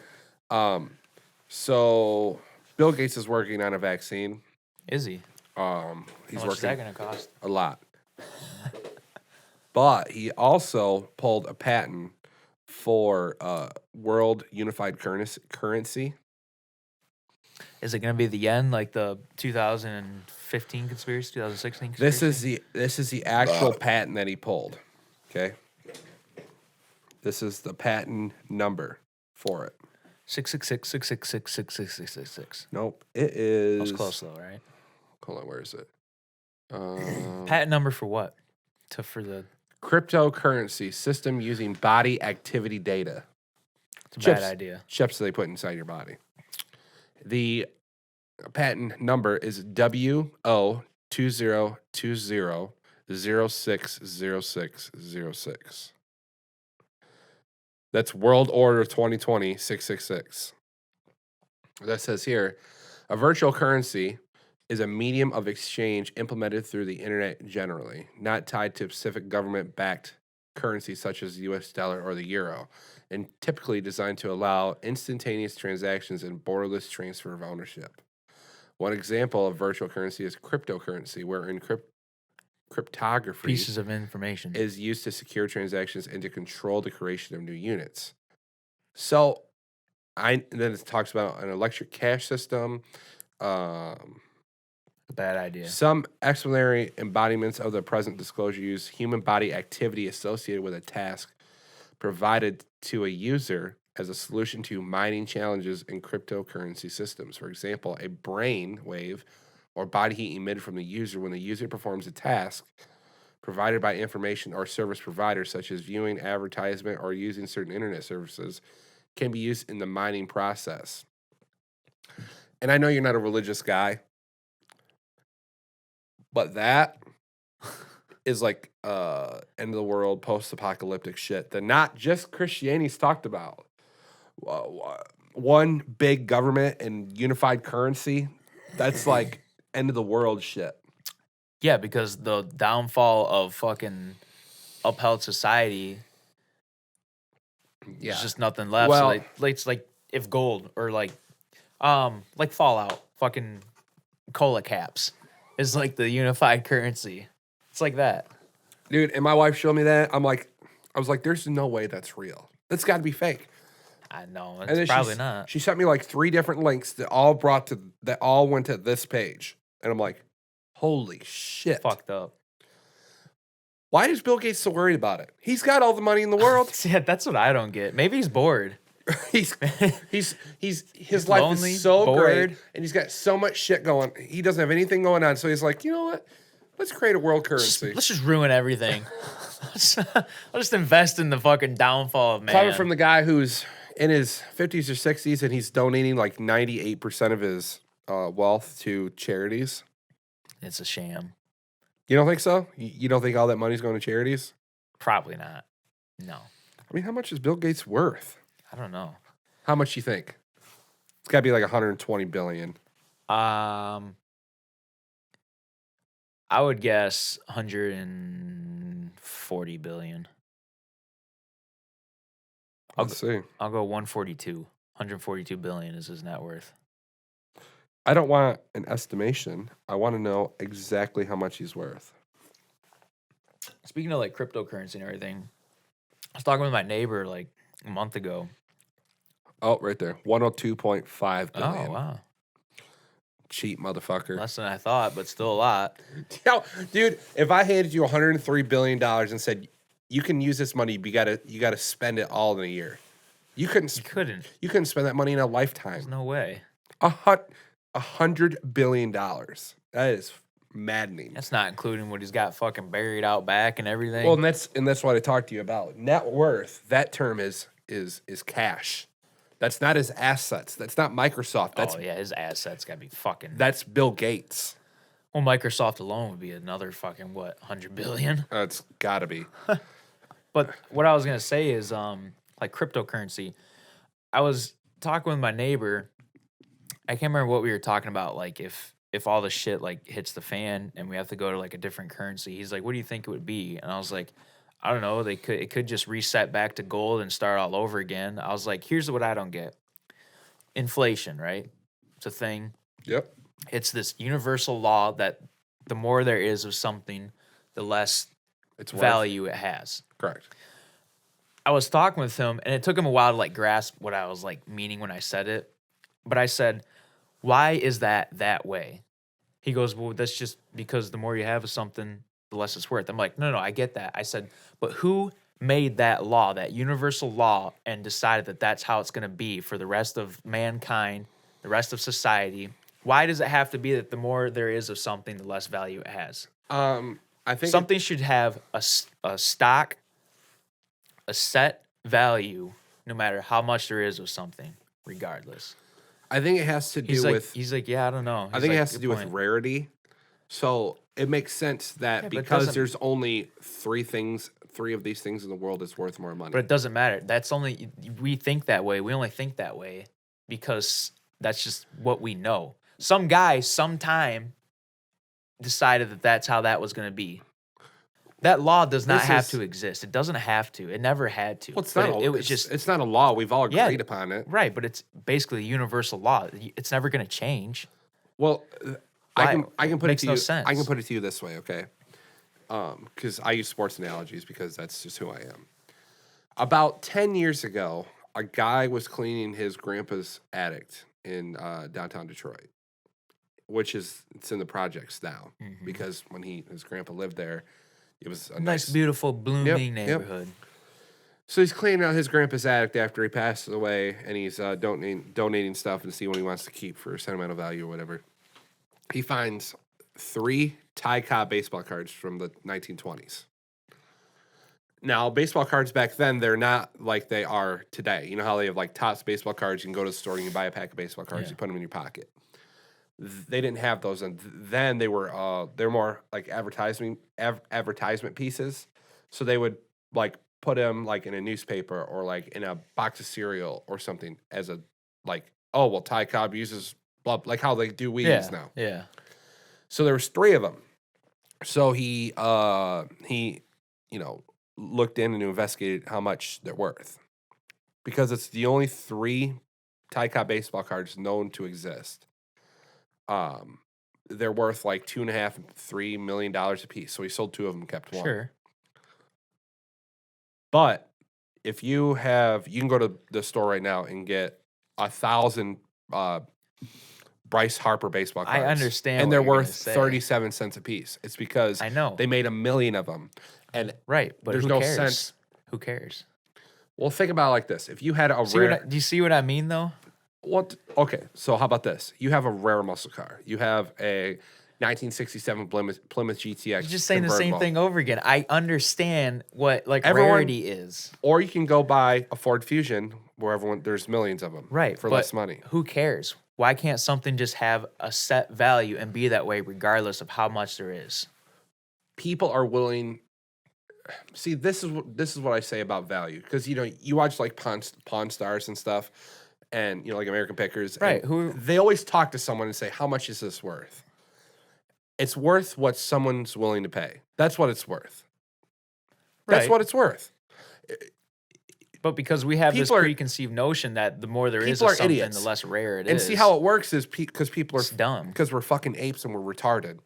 So Bill Gates is working on a vaccine. Is he? He's How much is that working gonna cost? a lot. But he also pulled a patent for world unified currency. Is it gonna be the yen like the 2015 conspiracy, 2016 conspiracy? This is the actual patent that he pulled. Okay. This is the patent number for it. 66666666666. Nope. It is. That was close though, right? Hold on, where is it? Patent number for what? For the Cryptocurrency system using body activity data. it's a Chips. bad idea. Chips that they put inside your body. The patent number is WO2020060606. That's World Order 2020 666. That says here, a virtual currency is a medium of exchange implemented through the internet generally, not tied to specific government-backed currencies such as the US dollar or the euro, and typically designed to allow instantaneous transactions and borderless transfer of ownership. One example of virtual currency is cryptocurrency, wherein cryptography Pieces of information. is used to secure transactions and to control the creation of new units. So, then it talks about an electric cash system. A bad idea. Some explanatory embodiments of the present disclosure use human body activity associated with a task provided to a user as a solution to mining challenges in cryptocurrency systems. For example, a brain wave or body heat emitted from the user when the user performs a task provided by information or service providers, such as viewing advertisement or using certain internet services, can be used in the mining process. And I know you're not a religious guy, but that is like end of the world, post-apocalyptic shit that not just Christianity's talked about. One big government and unified currency, that's like end of the world shit. Yeah, because the downfall of fucking upheld society, Yeah. there's just nothing left. Well- So it's like if gold or like Fallout, fucking cola caps is like the unified currency. It's like that. Dude, and my wife showed me that. I was like, there's no way that's real. That's got to be fake. I know And then it's probably not. She sent me like 3 different links that all went to this page. And I'm like, holy shit. Fucked up. Why is Bill Gates so worried about it? He's got all the money in the world. Yeah, that's what I don't get. Maybe he's bored. his life lonely, is so bored. great, and he's got so much shit going. He doesn't have anything going on, so he's like, you know what? Let's create a world currency. Let's just ruin everything. I'll just invest in the fucking downfall of man. Coming from the guy who's in his 50s or 60s, and he's donating like 98% of his wealth to charities. It's a sham. You don't think so? You don't think all that money's going to charities? Probably not. No, I mean, how much is Bill Gates worth? I don't know. How much do you think? It's got to be like 120 billion. I would guess 140 billion. Let's see. I'll go 142. 142 billion is his net worth. I don't want an estimation. I want to know exactly how much he's worth. Speaking of like cryptocurrency and everything, was talking with my neighbor like a month ago. Oh, right there. 102.5 billion. Oh wow, Cheap motherfucker. less than I thought, but still a lot. Yo, dude, if I handed you $103 billion and said you can use this money, you gotta spend it all in a year. You couldn't You couldn't. you couldn't spend that money in a There's lifetime. no way. $100 billion. That is maddening. That's not including what he's got fucking buried out back and everything. Well, and that's what I talked to you about. Net worth, that term is cash. That's not his assets. That's not Microsoft. oh yeah, his assets gotta be fucking. That's Bill Gates. Well, Microsoft alone would be another fucking what, 100 billion. It's got to be. But what I was gonna say is, like cryptocurrency. I was talking with my neighbor. I can't remember what we were talking about. Like if all the shit like hits the fan and we have to go to like a different currency. He's like, "What do you think it would be?" And I was like, "I don't know. It could just reset back to gold and start all over again." I was like, "Here's what I don't get. Inflation, right? It's a thing. Yep. It's this universal law that the more there is of something, the less It's worth. value it has." Correct. I was talking with him, and it took him a while to like grasp what I was like meaning when I said it. But I said, "Why is that way?" He goes, "Well, that's just because the more you have of something, the less it's worth." I'm like, "No, I get that." I said, "But who made that law, that universal law, and decided that that's how it's going to be for the rest of mankind, the rest of society? Why does it have to be that the more there is of something, the less value it has?" I think Something should have a stock, a set value, no matter how much there is of something, regardless. I think it has to do with. He's like, yeah, I don't know. I think it has to do with rarity. So it makes sense that Yeah, but it because doesn't- there's only three of these things in the world that's worth more money. But it doesn't matter. That's only, we think that way. We only think that way because that's just what we know. Some guy, sometime, decided that that's how that was going to be. That law does not This have is- to exist. It doesn't have to. It never had to. Well, it's But not. it was just It's not a law. We've all Yeah. agreed upon it. right. But it's basically a universal law. It's never going to change. Well, Why? I can put Makes it to no you. sense. I can put it to you this way, okay? Because I use sports analogies because that's just who I am. About 10 years ago, a guy was cleaning his grandpa's attic in downtown Detroit, which it's in the projects now because when his grandpa lived there, it was a Nice, beautiful, blooming neighborhood. So he's cleaning out his grandpa's attic after he passes away, and he's donating stuff and see what he wants to keep for sentimental value or whatever. He finds 3 Ty Cobb baseball cards from the 1920s. Now, baseball cards back then, they're not like they are today. You know how they have like Topps baseball cards? You can go to the store and you buy a pack of baseball cards, Yeah. you put them in your pocket. They didn't have those, and then they're more like advertisement pieces. So they would like put them like in a newspaper or like in a box of cereal or something as a like, oh well, Ty Cobb uses blah, like how they do Wheaties now. Yeah. So there was 3 of them. So he looked in and investigated how much they're worth because it's the only 3 Ty Cobb baseball cards known to exist. They're worth like $2.5 and $3 million a piece. So he sold 2 of them, and kept 1. Sure. But if you can go to the store right now and get 1,000 Bryce Harper baseball cards. I understand and what they're you're gonna worth say. 37 cents a piece. It's because I know. they made 1 million of them, and Right, but there's who no cares? sense. Who cares? Well, think about it like this: if you had a rare, Do you see what I mean, though? Okay, so how about this? You have a rare muscle car. You have a 1967 Plymouth GTX. You're just saying the same convertible. thing over again. I understand what like Everyone- rarity is. Or you can go buy a Ford Fusion, where there's millions of them, Right, for but less money. Who cares? Why can't something just have a set value and be that way regardless of how much there is? People are willing. See, this is what I say about value, because you watch like Pawn Stars and stuff, and like American Pickers, and Right, they always talk to someone and say, "How much is this worth?" It's worth what someone's willing to pay. That's what it's worth. That's Right. what it's worth. But because we have this People are- preconceived notion that the more there is People of are something, idiots. the less rare it And is. see how it works is because people are It's dumb. because we're fucking apes and we're retarded.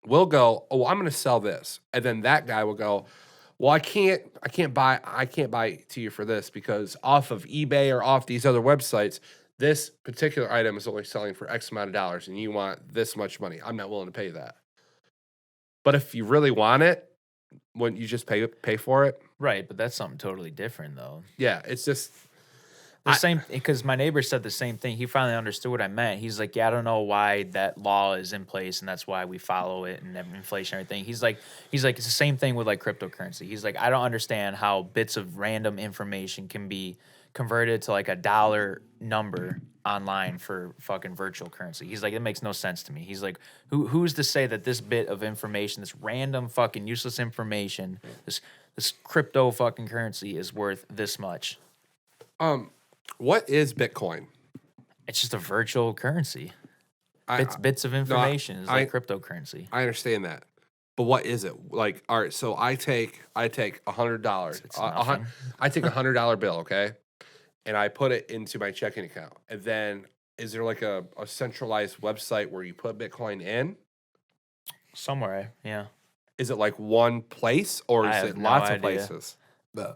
We'll go, oh, I'm going to sell this, and then that guy will go, well, I can't buy to you for this because off of eBay or off these other websites, this particular item is only selling for X amount of dollars, and you want this much money. I'm not willing to pay that. But if you really want it, wouldn't you just pay for it? Right, but that's something totally different, though. Yeah, it's just The same, because my neighbor said the same thing. He finally understood what I meant. He's like, yeah, I don't know why that law is in place, and that's why we follow it and inflation and everything. He's like, it's the same thing with like cryptocurrency. He's like, I don't understand how bits of random information can be converted to like a dollar number online for fucking virtual currency. He's like, it makes no sense to me. He's like, who's to say that this bit of information, this random fucking useless information, this crypto fucking currency is worth this much? what is Bitcoin? It's just a virtual currency. Bits of No, information is like cryptocurrency. I understand that, but what is it? Like, all right, so I take $100. It's nothing. I take $100 bill, okay, and I put it into my checking account, and then is there like a centralized website where you put Bitcoin in? Somewhere, yeah. Is it like one place or I is have it no lots of idea. places?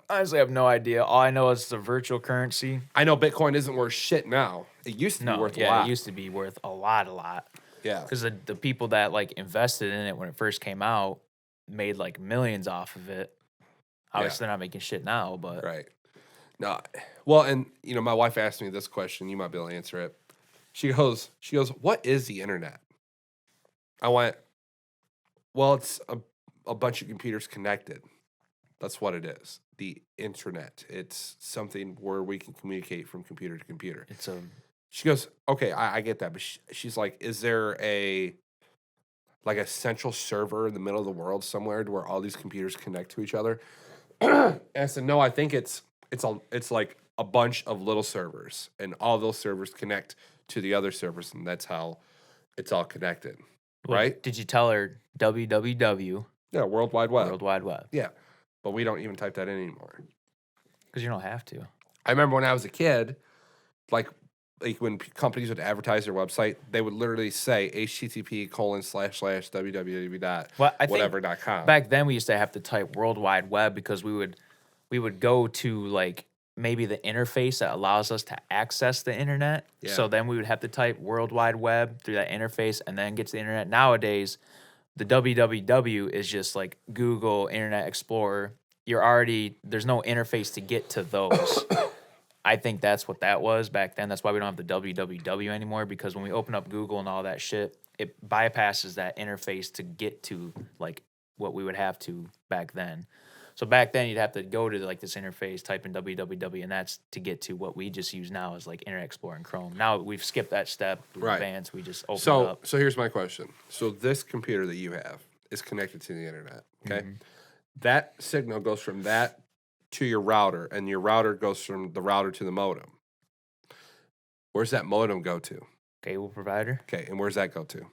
Honestly, I have no idea. All I know is it's a virtual currency. I know Bitcoin isn't worth shit now. It used to be No, worth a yeah, lot. it used to be worth a lot. Yeah. Because the people that like invested in it when it first came out made like millions off of it. Obviously, they're not making shit now, but Right. No. Well, and my wife asked me this question. You might be able to answer it. She goes, what is the internet? I went, well, it's a bunch of computers connected. That's what it is. The internet. It's something where we can communicate from computer to computer. it's a She goes, okay, I get that, but she's like, is there a central server in the middle of the world somewhere to where all these computers connect to each other? And I said, no, I think it's like a bunch of little servers, and all those servers connect to the other servers, and that's how it's all connected, right? Did you tell her www Yeah, World Wide Web. World Wide Web? Yeah, but we don't even type that in anymore. Because you don't have to. I remember when I was a kid, like when companies would advertise their website, they would literally say http://www. Well, I think whatever.com. back then we used to have to type World Wide Web because we would go to like maybe the interface that allows us to access the internet. Yeah. So then we would have to type World Wide Web through that interface and then get to the internet. Nowadays, the www is just like Google, Internet Explorer. There's no interface to get to those. I think that's what that was back then. That's why we don't have the www anymore, because when we open up Google and all that shit, it bypasses that interface to get to like what we would have to back then. So back then you'd have to go to like this interface, type in www, and that's to get to what we just use now is like Internet Explorer and Chrome. Now we've skipped that step. We've Right. advanced. We just open it So up. here's my question. So this computer that you have is connected to the internet, okay? Mm-hmm. That signal goes from that to your router, and your router goes from the router to the modem. Where's that modem go to? Cable provider, Okay, and where's that go to?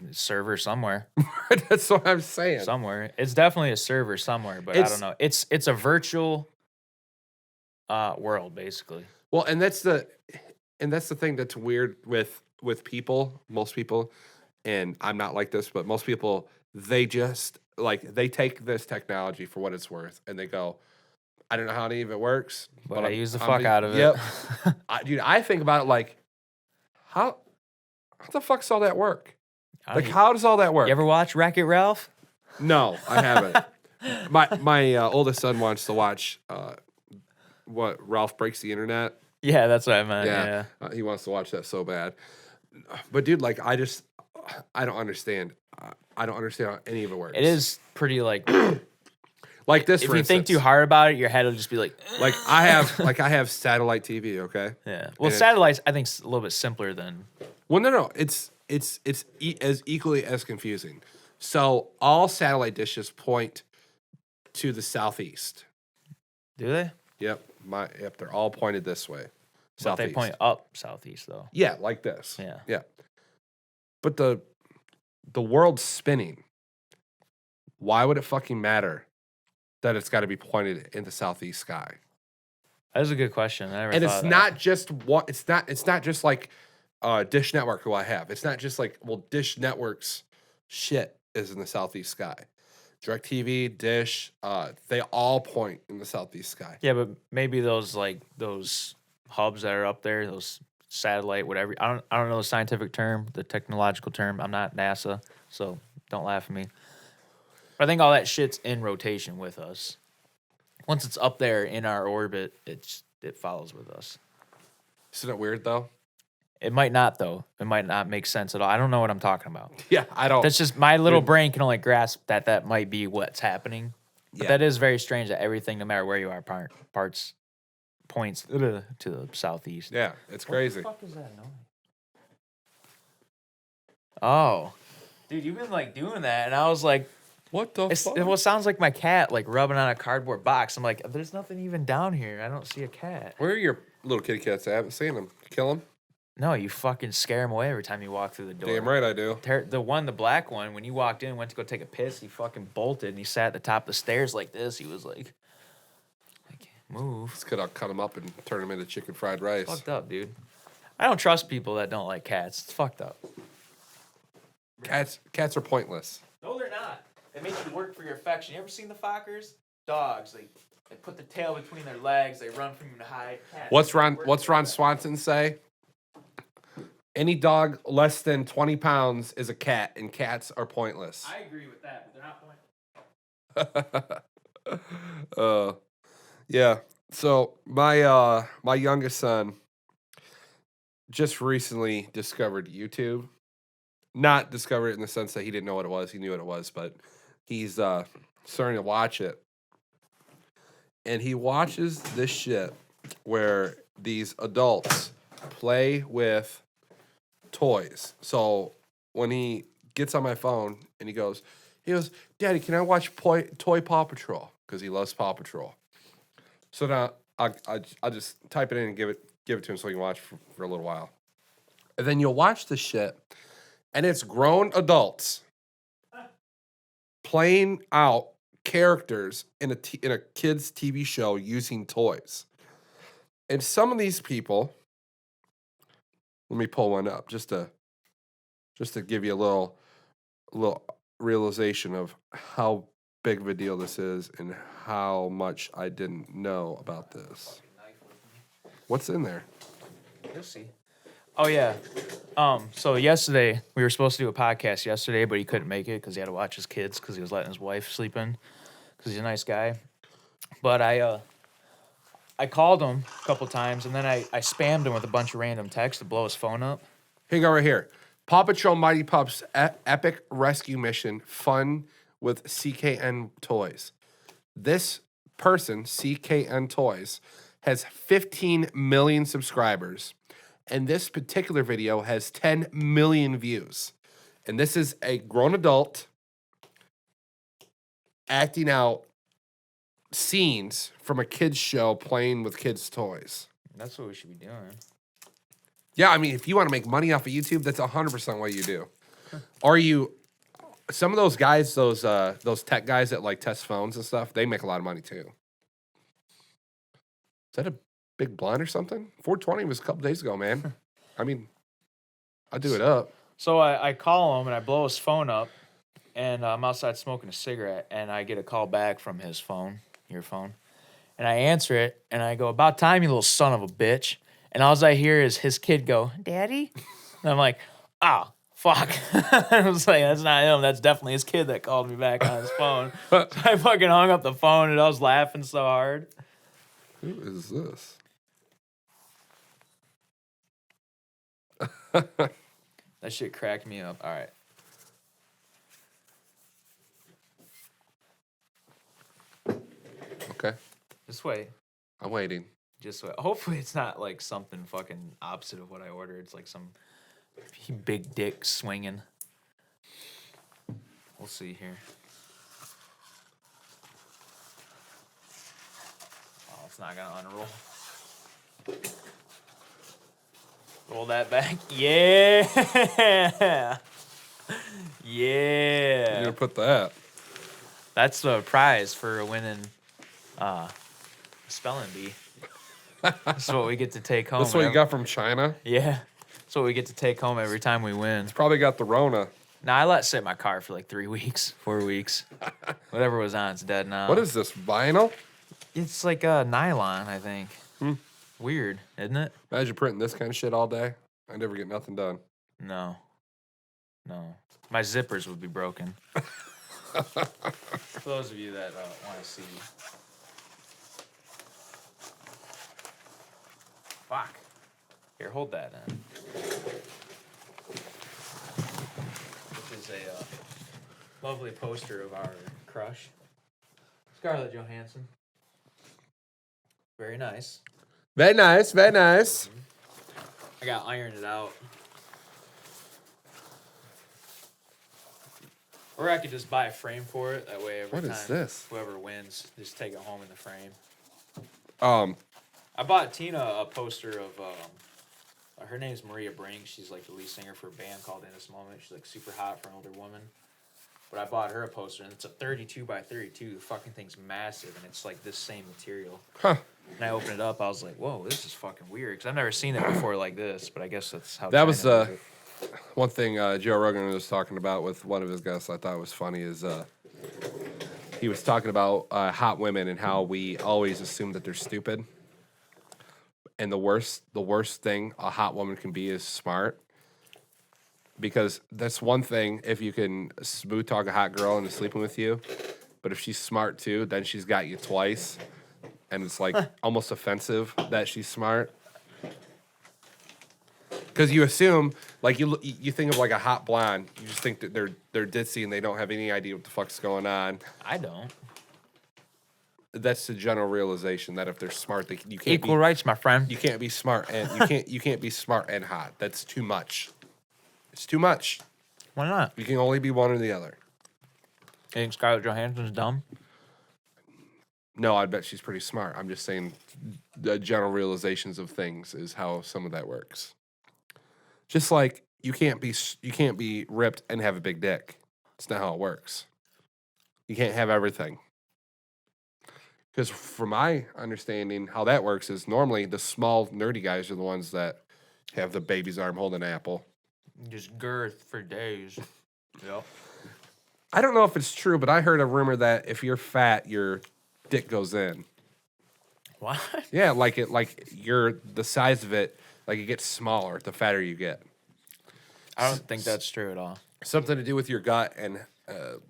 server somewhere. That's what I'm saying. Somewhere. It's definitely a server somewhere, but I It's- don't know. It's a virtual world basically. Well, and that's the thing that's weird with people, most people, and I'm not like this, but most people, they just they take this technology for what it's worth, and they go, I don't know how any of it works, But I I'm- use the I'm fuck gonna- out of Yep. it. Dude, I think about it like, how the fuck's all that work? I Like, don't- how does all that work? you ever watch Wreck-It Ralph? No, I haven't. my oldest son wants to watch what Ralph Breaks the Internet. Yeah, that's what I meant. Yeah. He wants to watch that so bad. But dude, like, I don't understand. I don't understand how any of it works. It is pretty like like this. if for you think instance. too hard about it, your head will just be like Like I have satellite TV. Okay. yeah. Well, And it- satellites I think is a little bit simpler than Well, no. It's as equally as confusing. So all satellite dishes point to the southeast. do they? Yep. They're all pointed this way. But Southeast. they point up southeast though. Yeah, like this. Yeah. Yeah. But the world's spinning. Why would it fucking matter that it's got to be pointed in the southeast sky? That is a good question. I never And thought it's of that. not just what it's not just like Dish Network who I have. It's not just like, well, Dish Network's shit is in the southeast sky. DirecTV, Dish, they all point in the southeast sky. Yeah, but maybe those hubs that are up there, those satellite, whatever. I don't know the scientific term, the technological term. I'm not NASA, so don't laugh at me. But I think all that shit's in rotation with us. Once it's up there in our orbit, it follows with us. Isn't it weird though? It might not though. It might not make sense at all. I don't know what I'm talking about. Yeah, I don't. That's just my little brain can only grasp that might be what's happening. But Yeah. that is very strange that everything, no matter where you are, points to the southeast. Yeah, it's crazy. What the fuck is that noise? Oh, dude, you've been like doing that, and I was like, What the fuck? it sounds like my cat like rubbing on a cardboard box. I'm like, there's nothing even down here. I don't see a cat. Where are your little kitty cats? I haven't seen them. Kill them? No, you fucking scare him away every time you walk through the door. Damn right I do. The black one, when you walked in, went to go take a piss, he fucking bolted and he sat at the top of the stairs like this. He was like move. Just could cut them up and turn them into chicken fried rice. Fucked up, dude. I don't trust people that don't like cats. It's fucked up. Cats are pointless. No, they're not. They make you work for your affection. You ever seen the Fockers? Dogs. They put the tail between their legs. They run from you to hide. Cats, What's they work for Ron your Swanson say? Any dog less than 20 pounds is a cat, and cats are pointless. I agree with that, but they're not pointless. Yeah. So my youngest son just recently discovered YouTube. Not discovered it in the sense that he didn't know what it was. He knew what it was, but he's starting to watch it. And he watches this shit where these adults play with toys. So when he gets on my phone and he goes, Daddy, can I watch Toy Paw Patrol? Because he loves Paw Patrol. So now I'll just type it in and give it to him so he can watch for a little while. And then you'll watch this shit, and it's grown adults playing out characters in a kid's TV show using toys. And some of these people, let me pull one up just to give you a little realization of how big of a deal this is and how much I didn't know about this. What's in there? You'll see. Oh yeah. So yesterday we were supposed to do a podcast yesterday, but he couldn't make it because he had to watch his kids because he was letting his wife sleep in because he's a nice guy. But I called him a couple times and then I spammed him with a bunch of random texts to blow his phone up. Here you go, right here. Paw Patrol Mighty Pups Epic Rescue Mission Fun with CKN Toys. This person, CKN Toys, has 15 million subscribers. And this particular video has 10 million views. And this is a grown adult acting out scenes from a kid's show playing with kids' toys. That's what we should be doing. Yeah, I mean, if you want to make money off of YouTube, that's 100% what you do. Or some of those guys, those tech guys that like test phones and stuff, they make a lot of money too. Is that a big blind or something? 420 was a couple days ago, man. I mean, I do it up. So I call him and I blow his phone up, and I'm outside smoking a cigarette, and I get a call back from his phone, your phone, and I answer it, and I go, "About time, you little son of a bitch." And all I hear is his kid go, "Daddy?" And I'm like, "Oh, fuck." I was like, that's not him. That's definitely his kid that called me back on his phone. So I fucking hung up the phone, and I was laughing so hard. Who is this? That shit cracked me up. All right. Okay. This way. I'm waiting. Just wait. Hopefully it's not like something fucking opposite of what I ordered. It's like some big dick swinging. We'll see here. Oh, it's not gonna unroll. Roll that back. Yeah. Yeah. You're gonna put that. That's the prize for winning spelling bee. That's what we get to take home. That's what you got from China? Yeah. That's what we get to take home every time we win. It's probably got the Rona. Nah, I let it sit in my car for like 3 weeks, 4 weeks. Whatever was on, it's dead now. What is this, vinyl? It's like a nylon, I think. Hmm. Weird, isn't it? Imagine printing this kind of shit all day. I never get nothing done. No. My zippers would be broken. For those of you that want to see. Fuck. Here, hold that then. This is a lovely poster of our crush, Scarlett Johansson. Very nice. Very nice, very nice. I got ironed it out. Or I could just buy a frame for it. That way, every What time is this? whoever wins, just take it home in the frame. I I bought Tina a poster of. Her name's Maria Brink. She's like the lead singer for a band called In This Moment. She's like super hot for an older woman. But I bought her a poster, and it's a 32 by 32. The fucking thing's massive, and it's like this same material. Huh. And I opened it up. I was like, "Whoa, this is fucking weird." Because I've never seen it before like this. But I guess that's how. That was China does it. one thing Joe Rogan was talking about with one of his guests. I thought was funny is he was talking about hot women and how we always assume that they're stupid. And the worst thing a hot woman can be is smart. Because that's one thing if you can smooth talk a hot girl into sleeping with you. But if she's smart too, then she's got you twice. And it's like almost offensive that she's smart. Because you assume, like you think of like a hot blonde, you just think that they're ditzy and they don't have any idea what the fuck's going on. I don't. That's the general realization that if they're smart, you can't Equal rights, my friend. you can't be smart and you can't be smart and hot. That's too much. It's too much. Why not? You can only be one or the other. You think Scarlett Johansson's dumb? No, I bet she's pretty smart. I'm just saying the general realizations of things is how some of that works. Just like you can't be ripped and have a big dick. It's not how it works. You can't have everything. Because from my understanding, how that works is normally the small nerdy guys are the ones that have the baby's arm holding an apple. Just girth for days. Yep. I don't know if it's true, but I heard a rumor that if you're fat, your dick goes in. What? Yeah, like you're the size of it, like it gets smaller the fatter you get. I don't think that's true at all. Something to do with your gut and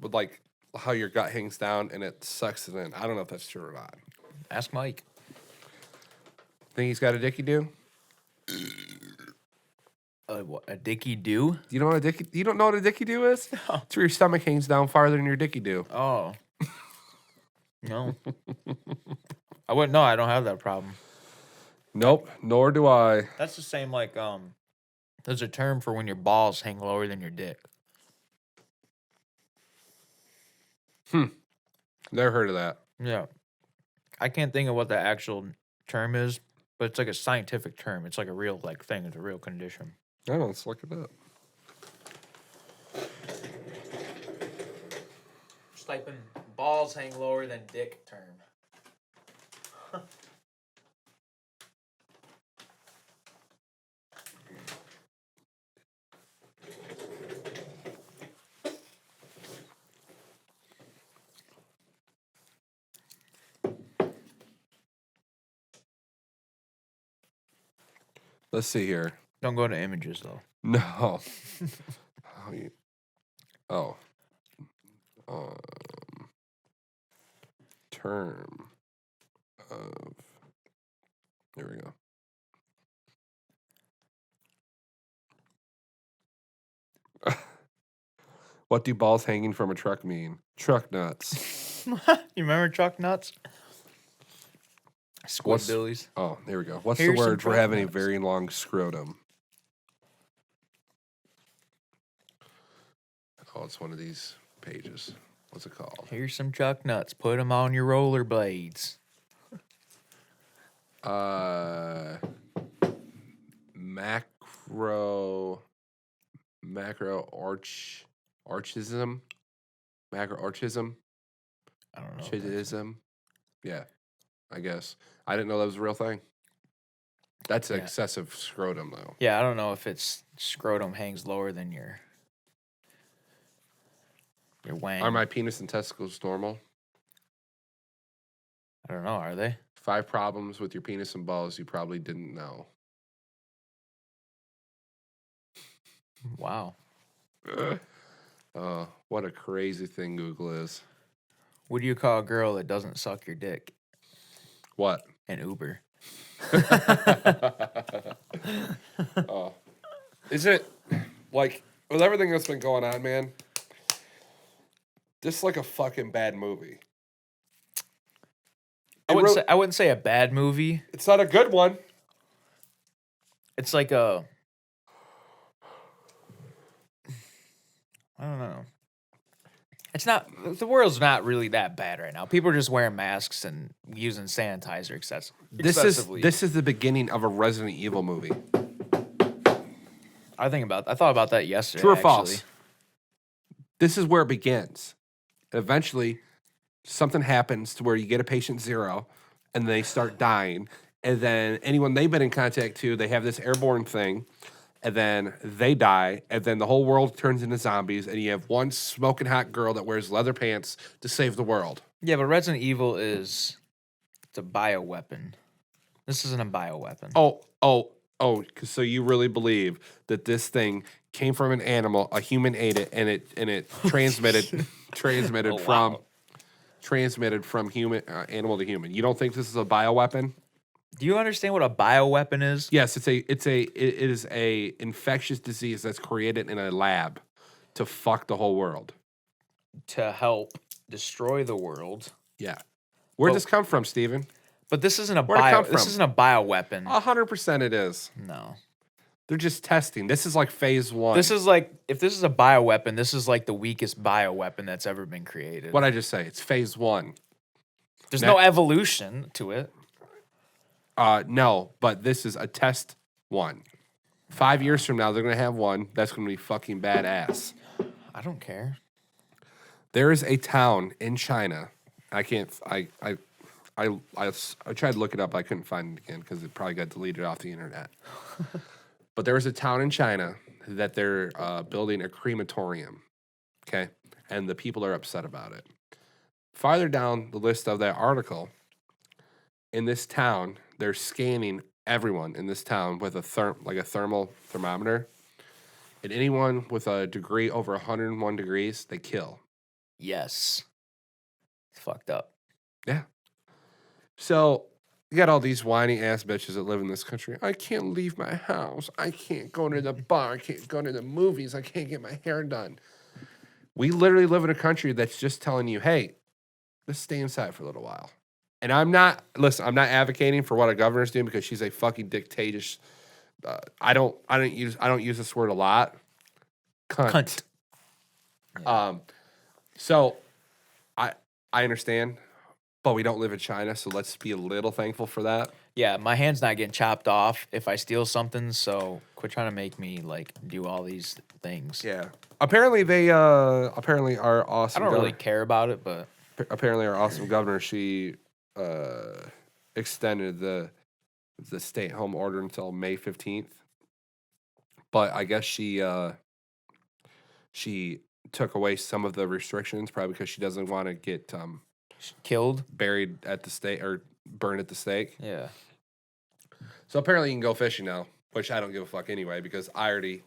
with like how your gut hangs down and it sucks it in. I don't know if that's true or not. Ask Mike. Think he's got a dicky do? What, a dicky do? You don't know what a dicky do is? No. It's where your stomach hangs down farther than your dicky do. Oh. No. I wouldn't know. I don't have that problem. Nope, nor do I. That's the same like there's a term for when your balls hang lower than your dick. Never heard of that. Yeah. I can't think of what the actual term is, but it's like a scientific term. It's like a real like thing. It's a real condition. I don't know, let's look it up. Just type in balls hang lower than dick term. Let's see here. Don't go to images though. No. Oh. Term of. There we go. What do balls hanging from a truck mean? Truck nuts. You remember truck nuts? Squidbillies. Oh, there we go. What's Here's the some word for truck having a nuts. very long scrotum? Oh, it's one of these pages. What's it called? Here's some truck nuts. Put them on your rollerblades. Macroorchism. Macroorchism. I don't know. Chidism. Yeah, I guess. I didn't know that was a real thing. That's Yeah. excessive scrotum, though. Yeah, I don't know if it's scrotum hangs lower than your Your wang. Are my penis and testicles normal? I don't know. Are they? 5 problems with your penis and balls you probably didn't know. Wow. What a crazy thing Google is. What do you call a girl that doesn't suck your dick? What? An Uber. Is it like with everything that's been going on, man? This is like a fucking bad movie. I wouldn't say a bad movie. It's not a good one. It's like a, I don't know. It's not, the world's not really that bad right now. People are just wearing masks and using sanitizer excessively. This is the beginning of a Resident Evil movie. I thought about that yesterday. True or actually. false? This is where it begins. Eventually, something happens to where you get a patient 0 and they start dying. And then anyone they've been in contact to, they have this airborne thing. And then they die. And then the whole world turns into zombies. And you have one smoking hot girl that wears leather pants to save the world. Yeah, but Resident Evil it's a bioweapon. This isn't a bioweapon. Oh, so you really believe that this thing came from an animal, a human ate it, and it transmitted Oh, from wow. transmitted from human animal to human. You don't think this is a bioweapon? Do you understand what a bioweapon is? Yes, it is a infectious disease that's created in a lab to fuck the whole world. To help destroy the world. Yeah. Where'd Well- this come from, Steven? But this isn't a Where'd it come This from? isn't a bioweapon. 100% it is. No. They're just testing. This is like phase 1. This is like, if this is a bioweapon, this is like the weakest bioweapon that's ever been created. what I just say. It's phase 1. There's no evolution to it. No, but this is a test 1. 5 years from now, they're gonna have one that's gonna be fucking badass. I don't care. There is a town in China. I can't. I tried to look it up. I couldn't find it again because it probably got deleted off the internet. But there is a town in China that they're building a crematorium. Okay, and the people are upset about it. Farther down the list of that article, in this town, they're scanning everyone in this town with a thermal thermometer, and anyone with a degree over 101 degrees, they kill. Yes. It's fucked up. Yeah. So you got all these whiny ass bitches that live in this country. I can't leave my house. I can't go to the bar. I can't go to the movies. I can't get my hair done. We literally live in a country that's just telling you, hey, let's stay inside for a little while. And I'm not advocating for what a governor's doing because she's a fucking dictatoress. I don't use this word a lot. Cunt. So I understand, but we don't live in China, so let's be a little thankful for that. Yeah, my hand's not getting chopped off if I steal something, so quit trying to make me like do all these things. Yeah. Apparently our awesome I don't really care about it, but apparently our awesome governor, she extended the stay-at-home order until May 15th. But I guess she took away some of the restrictions, probably because she doesn't want to get killed. buried at the stake or burned at the stake. Yeah. So apparently you can go fishing now, which I don't give a fuck anyway because I already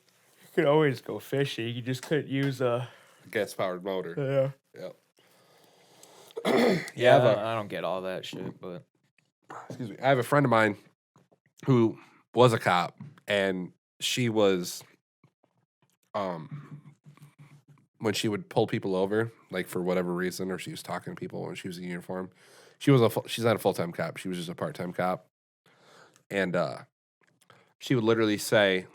You could always go fishing. You just couldn't use a gas-powered motor. Yeah. Yep. Yeah, I don't get all that shit, but Excuse me. I have a friend of mine who was a cop, and she was, when she would pull people over, like for whatever reason, or she was talking to people when she was in uniform. She's not a full-time cop. She was just a part-time cop, and she would literally say,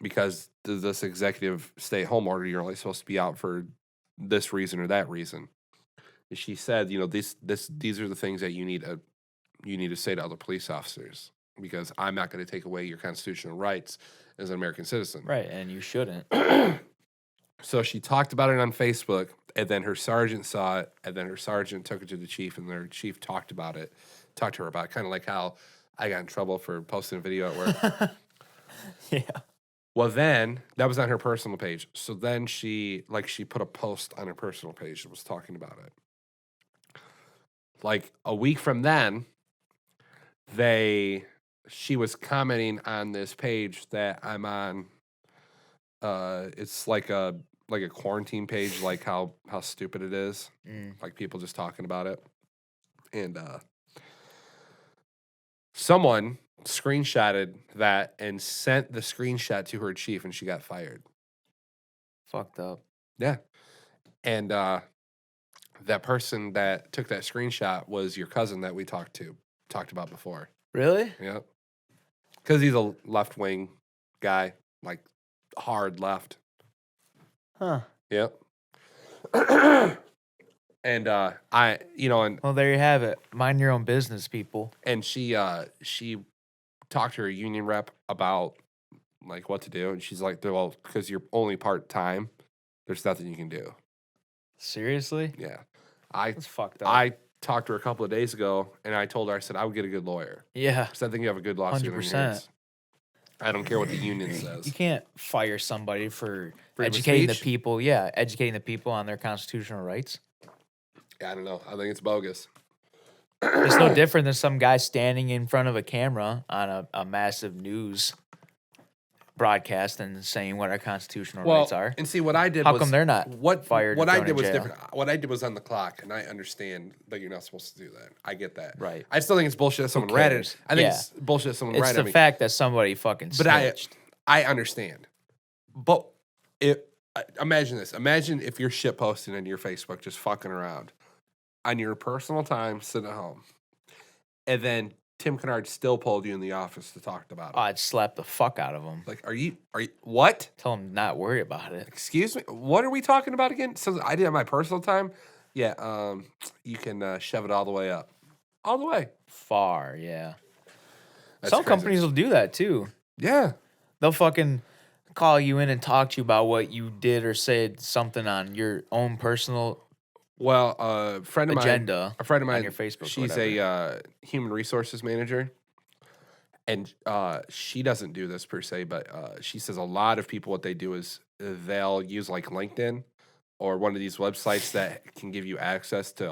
because this executive stay-at-home order, you're only supposed to be out for this reason or that reason. And she said, these are the things that you need to say to other police officers because I'm not going to take away your constitutional rights as an American citizen. right, and you shouldn't. So she talked about it on Facebook, and then her sergeant saw it, and then her sergeant took it to the chief, and their chief talked to her about it, kind of like how I got in trouble for posting a video at work. Yeah. Well, then that was on her personal page. So then she put a post on her personal page that was talking about it. Like a week from then, she was commenting on this page that I'm on. It's like a quarantine page, like how stupid it is. Like people just talking about it. And someone screenshotted that and sent the screenshot to her chief, and she got fired. Fucked up. Yeah. And that person that took that screenshot was your cousin that we talked about before. Really? Yep. Because he's a left-wing guy, like hard left. Huh. Yep. And well, there you have it. Mind your own business, people. And she talked to her union rep about like what to do, and she's like, well, because you're only part-time, there's nothing you can do. Seriously? Yeah. That's fucked up. I talked to her a couple of days ago, and I told her, I said, I would get a good lawyer. Yeah. Because I think you have a good lawsuit on your 100%. hands. I don't care what the union says. You can't fire somebody for Freedom of educating the speech? people. Yeah, educating the people on their constitutional rights. Yeah, I don't know. I think it's bogus. It's no different than some guy standing in front of a camera on a massive news broadcast and saying what our constitutional rights are. And see, what I did How was... come they're not fired What or I thrown did in was jail? different. What I did was on the clock, and I understand that you're not supposed to do that. I get that. Right. I still think it's bullshit that someone read it. cares? I think Yeah. it's bullshit that someone It's read it. the I mean, fact that somebody fucking but snitched. I understand. But imagine this. Imagine if you're shit posting on your Facebook, just fucking around on your personal time, sitting at home, and then Tim Kennard still pulled you in the office to talk about it. I'd slap the fuck out of him. Like, are you what? Tell him not worry about it. Excuse me. What are we talking about again? So I did it on my personal time. Yeah. You can shove it all the way up, all the way. Far, yeah. That's Some crazy. companies will do that too. Yeah. They'll fucking call you in and talk to you about what you did or said something on your own personal Well, a friend of agenda. mine on your Facebook or She's whatever. a human resources manager, and she doesn't do this per se, but she says a lot of people, what they do is they'll use like LinkedIn or one of these websites that can give you access to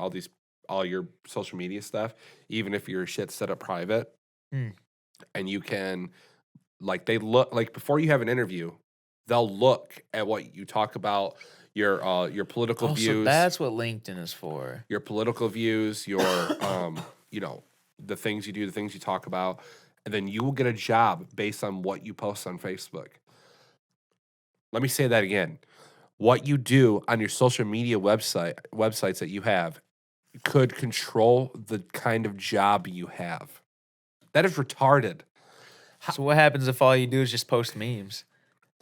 all your social media stuff, even if your shit's set up private. And you can, like, they look like before you have an interview, they'll look at what you talk about, your political Oh, views. so that's what LinkedIn is for. Your political views, your the things you do, the things you talk about, and then you will get a job based on what you post on Facebook. Let me say that again. What you do on your social media websites that you have could control the kind of job you have. That is retarded. So what happens if all you do is just post memes?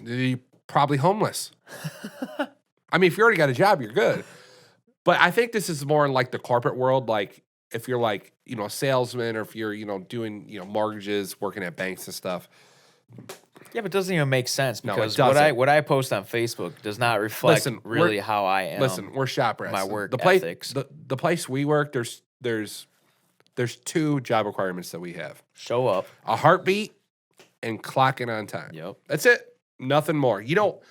You're probably homeless. I mean, if you already got a job, you're good. But I think this is more in like the corporate world. Like if you're like, a salesman, or if you're, doing, mortgages, working at banks and stuff. Yeah, but it doesn't even make sense No, it because doesn't. what I post on Facebook does not reflect Listen, really how I am. Listen, we're shop rats. my work the place, ethics. The place we work, there's two job requirements that we have: Show up. a heartbeat and clocking on time. Yep. That's it. Nothing more. You don't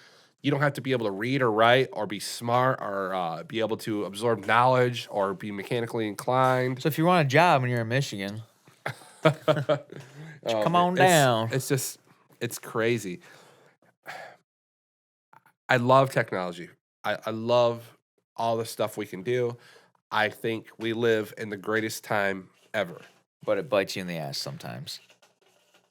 have to be able to read or write or be smart or be able to absorb knowledge or be mechanically inclined. So if you want a job and you're in Michigan, come on down. It's crazy. I love technology. I love all the stuff we can do. I think we live in the greatest time ever. But it bites you in the ass sometimes.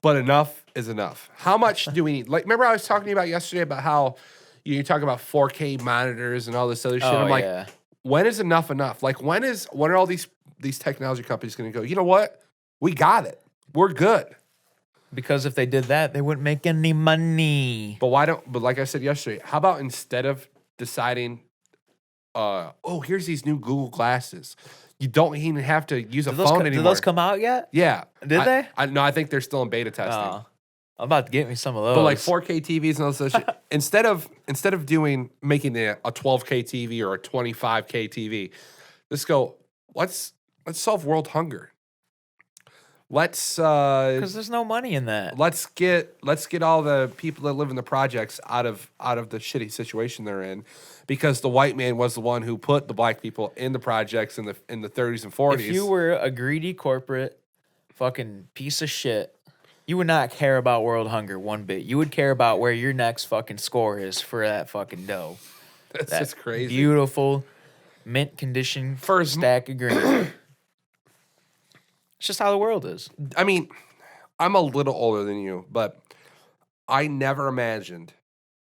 But enough is enough. How much do we need? Like, remember I was talking to you about yesterday about how you talk about 4K monitors and all this other shit. Oh, I'm like, yeah. when is enough enough? Like, when are all these technology companies going to go, you know what? We got it. We're good. Because if they did that, they wouldn't make any money. But but like I said yesterday, how about instead of deciding, here's these new Google glasses, you don't even have to use a phone anymore. Did those come out yet? Yeah. Did they? No, I think they're still in beta testing. Oh, I'm about to get me some of those. But like 4K TVs and all this shit, instead of making it a 12K TV or a 25K TV, let's solve world hunger. let's Because there's no money in that. let's get all the people that live in the projects out of the shitty situation they're in, because the white man was the one who put the black people in the projects in the 30s and 40s. If you were a greedy corporate fucking piece of shit, you would not care about world hunger one bit. You would care about where your next fucking score is for that fucking dough. That's That just crazy. Beautiful mint condition First- stack of green. It's just how the world is. I mean, I'm a little older than you, but I never imagined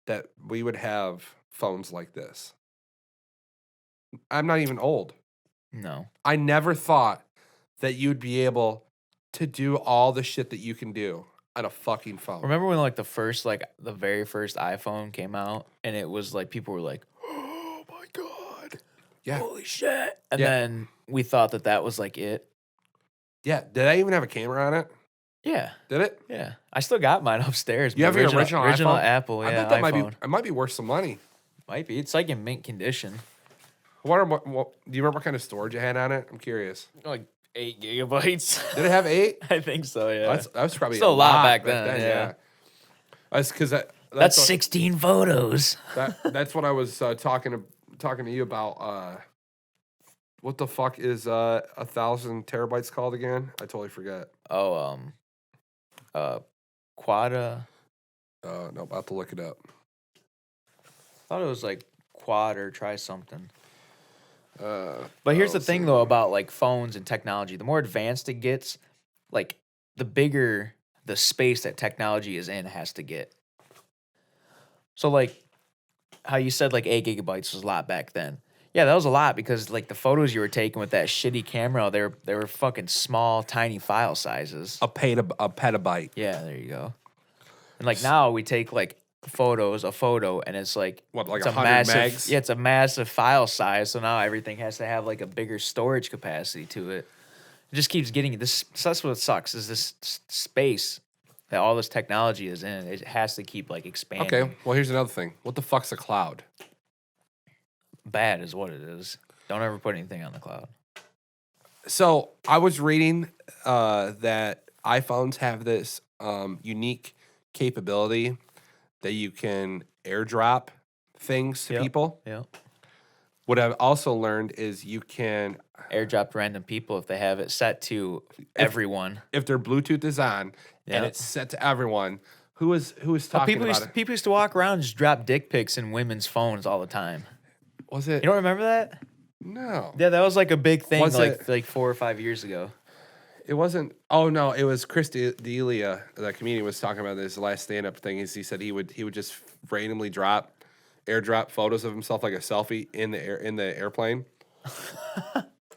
that we would have phones like this. I'm not even old. No. I never thought that you'd be able to do all the shit that you can do on a fucking phone. Remember when like the very first iPhone came out and it was like people were like, oh my God. Yeah. Holy shit. And Yeah. then we thought that was like it. Yeah. Did I even have a camera on it? Yeah. Did it? Yeah. I still got mine upstairs. You but have your original iPhone? Apple. Yeah. I bet that iPhone. might be worth some money. Might be. It's like in mint condition. Do you remember what kind of storage you had on it? I'm curious. Like 8 gigabytes. Did it have 8? I think so, yeah. That was probably Still a lot back then. then, yeah. That's because That's 16 photos. that's what I was talking to you about. What the fuck is 1,000 terabytes called again? I totally forget. Oh, Quada. No, about to look it up. I thought it was like quad or try something. But But here's the thing though about like phones and technology. The more advanced it gets, like the bigger the space that technology is in has to get. So like how you said like 8 gigabytes was a lot back then. Yeah, that was a lot because like the photos you were taking with that shitty camera, they were fucking small, tiny file sizes. a petabyte. Yeah, there you go. And like now we take like a photo, and it's like What, like it's a 100 massive, megs? Yeah, it's a massive file size. So now everything has to have like a bigger storage capacity to it. It just keeps getting this. So that's what sucks is this space that all this technology is in. It has to keep like expanding. Okay, well here's another thing. What the fuck's a cloud? Bad is what it is. Don't ever put anything on the cloud. So I was reading that iPhones have this unique capability that you can airdrop things to Yep. people. Yeah. What I've also learned is you can, Airdrop to random people if they have it set to everyone. if their Bluetooth is on and Yep. it's set to everyone, who is talking People about it? people used to walk around and just drop dick pics in women's phones all the time. Was it? You don't remember that? No. Yeah, that was like a big thing Was it- like 4 or 5 years ago. It wasn't. Oh no, it was Chris D'Elia, the comedian, was talking about this last stand-up thing. Is he said he would just randomly airdrop photos of himself like a selfie in the airplane,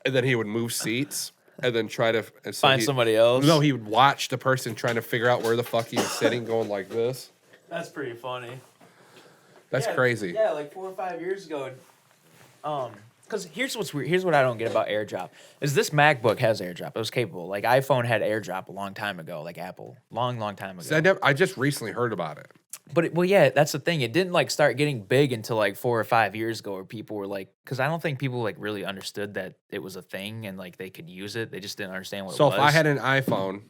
and then he would move seats and then try to Find somebody else. No, he would watch the person trying to figure out where the fuck he was sitting, going like this. That's pretty funny. That's crazy. Yeah, like 4 or 5 years ago. Because here's what's weird. Here's what I don't get about AirDrop. Is this MacBook has AirDrop. It was capable. Like iPhone had AirDrop a long time ago. Like Apple, long time ago. See, I just recently heard about it. But well, yeah, that's the thing. It didn't like start getting big until like 4 or 5 years ago, where people were like, because I don't think people like really understood that it was a thing and like they could use it. They just didn't understand what So it was. if I had an iPhone,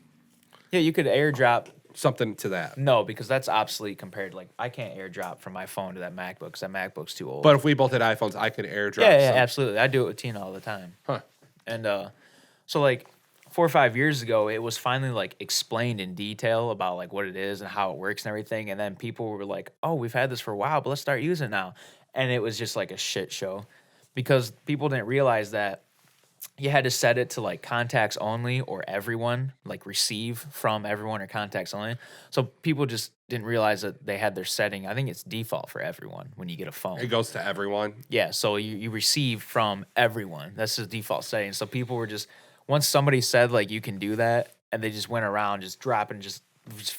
yeah, you could AirDrop. something to that. No, because that's obsolete compared. Like I can't AirDrop from my phone to that MacBook because that MacBook's too old. But if we both had iPhones, I could AirDrop. yeah, some- absolutely. I do it with Tina all the time. Huh. And so like 4 or 5 years ago, it was finally like explained in detail about like what it is and how it works and everything. And then people were like, "Oh, we've had this for a while, but let's start using it now." And it was just like a shit show because people didn't realize that you had to set it to like contacts only or everyone, like receive from everyone or contacts only. So people just didn't realize that they had their setting. I think it's default for everyone when you get a phone. It goes to everyone. Yeah, so you receive from everyone. That's the default setting. So people were just, once somebody said like you can do that, and they just went around just dropping just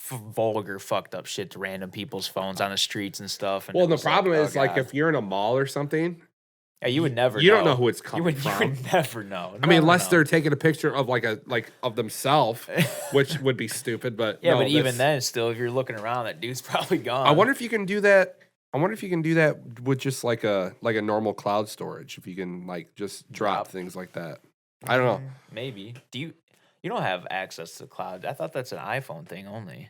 vulgar fucked up shit to random people's phones on the streets and stuff. And Well, it the was problem oh, is like God. if you're in a mall or something, yeah, you would never. you don't know who it's coming You from. would never know. I mean, Never unless know. they're taking a picture of of themselves, which would be stupid. But Yeah, no, but even that's- then, still, if you're looking around, that dude's probably gone. I wonder if you can do that. I wonder if you can do that with just like a normal cloud storage. If you can like just drop things like that. I don't know. Maybe. Do you? You don't have access to the cloud. I thought that's an iPhone thing only.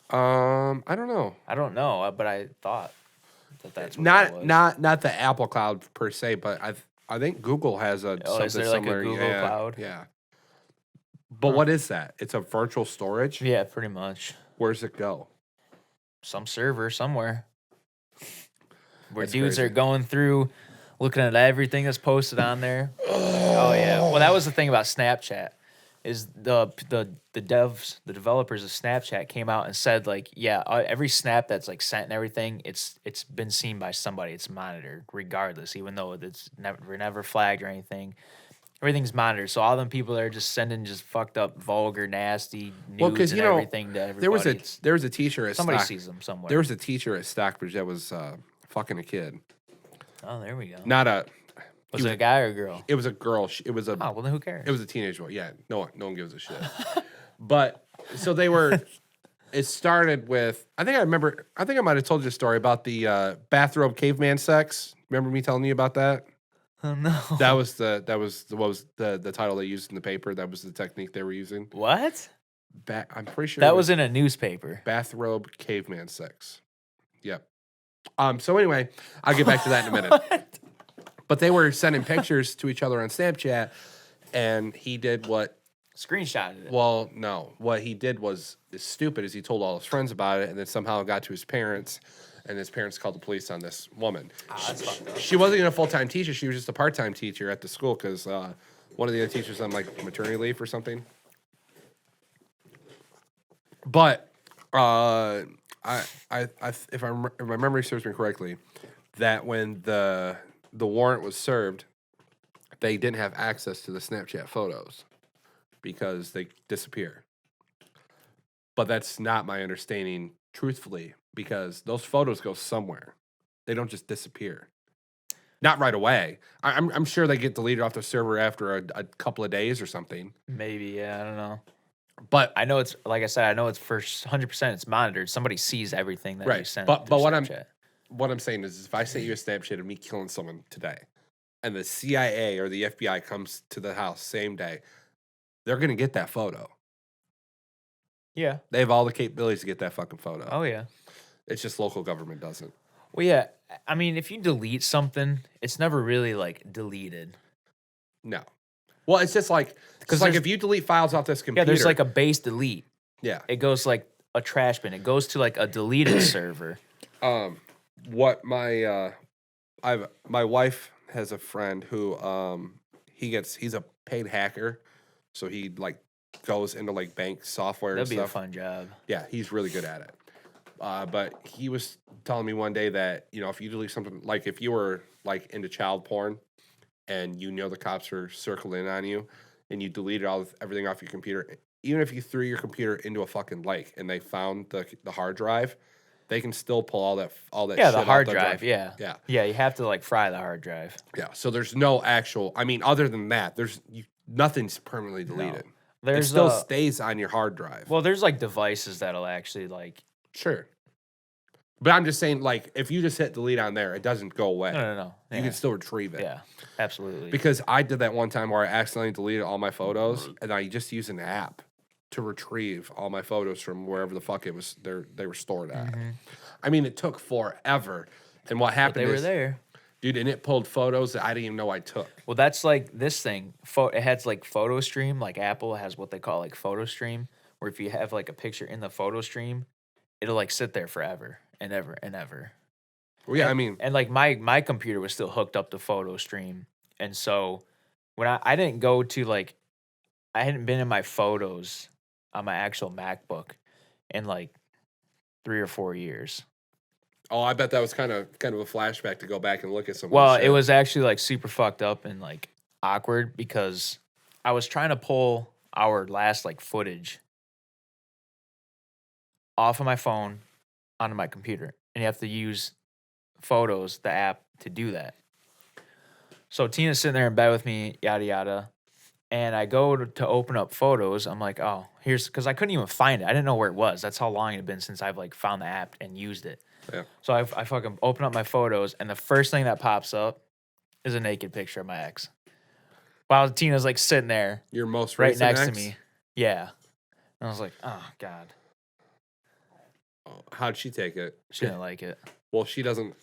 I don't know. I don't know, but I thought that's what that was. Not the Apple Cloud per se, but I think Google has a Oh, something is there like similar. a Google yeah, Cloud? Yeah. But what is that? It's a virtual storage. Yeah, pretty much. Where's it go? Some server somewhere. Where That's dudes crazy. are going through, looking at everything that's posted on there. Oh yeah. Well, that was the thing about Snapchat. Is the developers of Snapchat came out and said like, yeah, every snap that's like sent and everything, it's been seen by somebody. It's monitored regardless, even though it's never flagged or anything. Everything's monitored. So all them people that are just sending just fucked up, vulgar, nasty Well, nudes 'cause, and you know, everything to everybody. There was a teacher at Somebody Stock- sees them somewhere. There was a teacher at Stockbridge that was fucking a kid. Oh, there we go. Not a. Was it a guy or a girl? It was a girl. It was a. Oh, well then who cares? It was a teenage boy. Yeah, no one gives a shit. But so they were. It started with. I think I might have told you a story about the bathrobe caveman sex. Remember me telling you about that? Oh no. That was the title they used in the paper. That was the technique they were using. What? I'm pretty sure That was in a newspaper. bathrobe caveman sex. Yep. So anyway, I'll get back to that in a minute. But they were sending pictures to each other on Snapchat, and he did what? Screenshotted it. Well, no. What he did was as stupid as he told all his friends about it, and then somehow it got to his parents, and his parents called the police on this woman. That's fucked up. She wasn't even a full-time teacher. She was just a part-time teacher at the school because one of the other teachers on like maternity leave or something. But if my memory serves me correctly, that when the warrant was served, they didn't have access to the Snapchat photos because they disappear. But that's not my understanding, truthfully, because those photos go somewhere. They don't just disappear. Not right away. I'm sure they get deleted off the server after a couple of days or something. Maybe, yeah, I don't know. But I know it's like I said, I know it's for 100% it's monitored. Somebody sees everything that you right. send. But through what Snapchat. I'm saying is, if I sent you a Snapchat of me killing someone today, and the CIA or the FBI comes to the house same day, they're gonna get that photo. Yeah. They have all the capabilities to get that fucking photo. Oh yeah. It's just local government doesn't. Well, yeah. I mean, if you delete something, it's never really like deleted. No. Well, it's just like because like if you delete files off this computer, Yeah, there's like a base delete. yeah. It goes like a trash bin. It goes to like a deleted server. What my wife has a friend who he's a paid hacker, so he like goes into like bank software That'd and be a stuff. fun job. Yeah, he's really good at it. But he was telling me one day that, you know, if you delete something, like if you were like into child porn and you know the cops are circling in on you and you deleted everything off your computer, even if you threw your computer into a fucking lake and they found the hard drive, they can still pull all that Yeah, shit the off hard the drive. Yeah. Yeah. Yeah, you have to like fry the hard drive. Yeah. So there's no actual, I mean, other than that, nothing's permanently deleted. It There's still stays on your hard drive. well, there's like devices that'll actually like Sure. But I'm just saying, like, if you just hit delete on there, it doesn't go away. no. You Yeah. can still retrieve it. Yeah, absolutely. Because I did that one time where I accidentally deleted all my photos, and I just used an app to retrieve all my photos from wherever the fuck it was they were stored at. I mean, it took forever. And what But happened they were is, there. dude, and it pulled photos that I didn't even know I took. Well, that's like this thing. It has like photo stream. Like Apple has what they call like photo stream, where if you have like a picture in the photo stream, it'll like sit there forever and ever and ever. Well, yeah, I mean, And like my computer was still hooked up to photo stream, and so when I didn't go to like I hadn't been in my photos on my actual MacBook in like 3 or 4 years. oh, I bet that was kind of a flashback to go back and look at some. Well, it was actually like super fucked up and like awkward because I was trying to pull our last like footage off of my phone onto my computer, and you have to use Photos, the app, to do that. So Tina's sitting there in bed with me, yada yada, and I go to open up Photos. I'm like, oh, here's because I couldn't even find it. I didn't know where it was. That's how long it had been since I've like found the app and used it. Yeah. So I fucking open up my Photos, and the first thing that pops up is a naked picture of my ex. while Tina's like sitting there Your most right recent next to ex? me. Yeah. And I was like, oh God. Oh, how'd she take it? She didn't like it. Well, she doesn't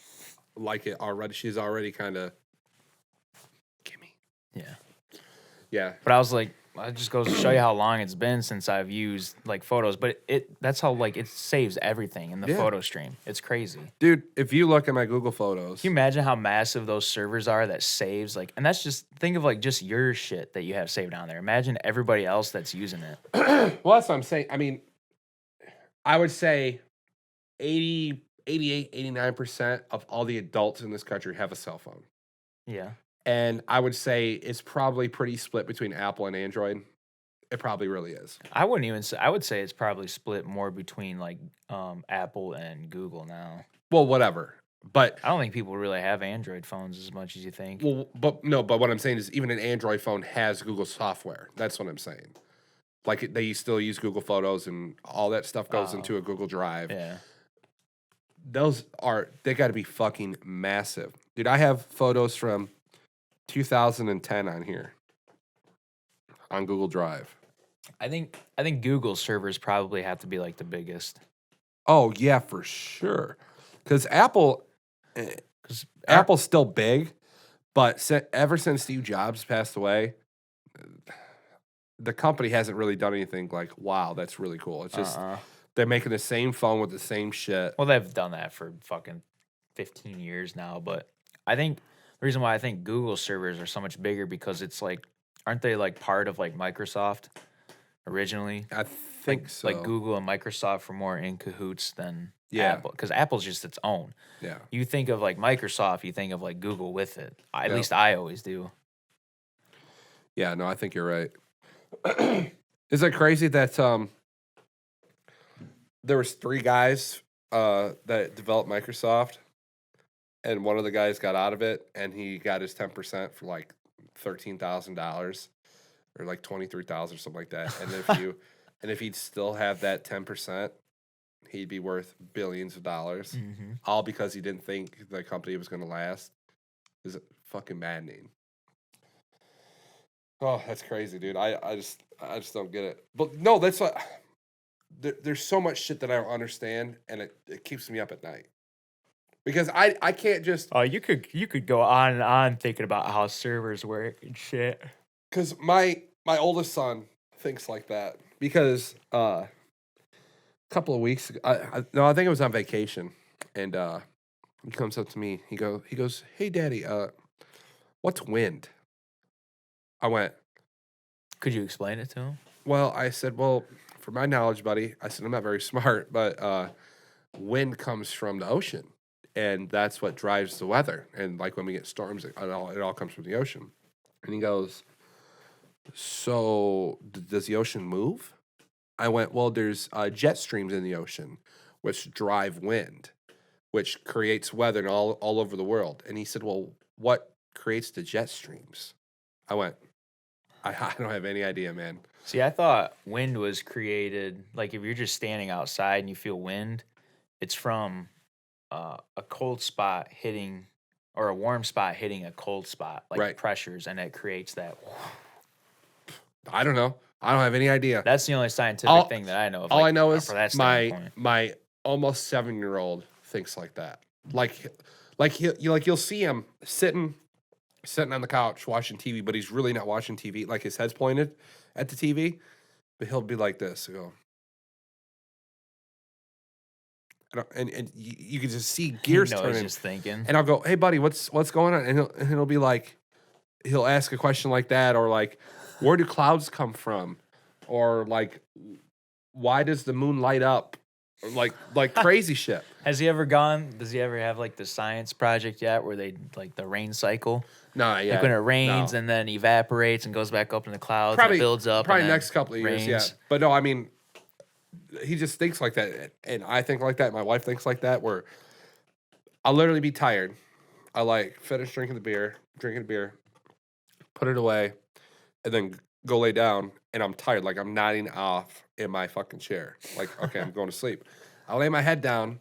like it already. She's already kind of gimme. Yeah. Yeah. But I was like, it just goes to show you how long it's been since I've used like photos. But that's how like it saves everything in the Yeah. photo stream. It's crazy. Dude, if you look at my Google Photos, Can you imagine how massive those servers are that saves like, and that's just think of like just your shit that you have saved down there. Imagine everybody else that's using it. well, that's what I'm saying. I mean, I would say 80, 88, 89% of all the adults in this country have a cell phone. Yeah. And I would say it's probably pretty split between Apple and Android. It probably really is. I wouldn't even say, I would say it's probably split more between like Apple and Google now. Well, whatever. But I don't think people really have Android phones as much as you think. well, but no, but what I'm saying is even an Android phone has Google software. That's what I'm saying. Like they still use Google Photos and all that stuff goes into a Google Drive. Yeah. They got to be fucking massive. Dude, I have photos from 2010 on here on Google Drive. I think Google servers probably have to be like the biggest. Oh, yeah, for sure. Cuz Apple's still big, but ever since Steve Jobs passed away, the company hasn't really done anything like, wow, that's really cool. It's just they're making the same phone with the same shit. Well, they've done that for fucking 15 years now, but I think the reason why I think Google servers are so much bigger because it's like, aren't they like part of like Microsoft originally? I think so. Like Google and Microsoft were more in cahoots than Yeah. Apple, because Apple's just its own. Yeah. You think of like Microsoft, you think of like Google with it. At Yep. least I always do. Yeah, no, I think you're right. Is it crazy that there was 3 guys that developed Microsoft, and one of the guys got out of it, and he got his 10% for like $13,000 or like 23,000 or something like that. And if he'd still have that 10%, he'd be worth billions of dollars, all because he didn't think the company was going to last. Is fucking maddening. Oh, that's crazy, dude. I just don't get it. But no, that's what. There's so much shit that I don't understand, and it keeps me up at night because I can't just. Oh, you could go on and on thinking about how servers work and shit. Because my oldest son thinks like that because a couple of weeks ago, I think it was on vacation, and he comes up to me. He goes, "Hey, Daddy, what's wind?" I went, Could you explain it to him? well, I said, well, for my knowledge, buddy, I said, I'm not very smart, but wind comes from the ocean, and that's what drives the weather. And like when we get storms, it all comes from the ocean. And he goes, so does the ocean move? I went, well, there's jet streams in the ocean, which drive wind, which creates weather all over the world. And he said, well, what creates the jet streams? I went, I don't have any idea, man. See, I thought wind was created, like if you're just standing outside and you feel wind, it's from a cold spot hitting, or a warm spot hitting a cold spot, like Right. pressures, and it creates that. I don't know. I don't have any idea. That's the only scientific thing that I know of. All like, I know is for that my standpoint. almost 7-year-old thinks like that. Like you'll see him sitting on the couch watching TV, but he's really not watching TV. Like his head's pointed at the TV, but he'll be like this. He'll go, and you can just see gears He knows, turning. just thinking. And I'll go, "Hey, buddy, what's going on?" And he'll be like, he'll ask a question like that, or like, "Where do clouds come from?" Or like, "Why does the moon light up?" Or like crazy shit. Has he ever gone? Does he ever have like the science project yet, where they like the rain cycle? No, yeah. Like when it rains no. and then evaporates and goes back up in the clouds, Probably and it builds up. Probably and then next couple of years, yeah. rains. But no, I mean, he just thinks like that, and I think like that. My wife thinks like that. Where I'll literally be tired. I like finish drinking the beer, put it away, and then go lay down, and I'm tired. Like I'm nodding off in my fucking chair. Like, okay, I'm going to sleep. I lay my head down.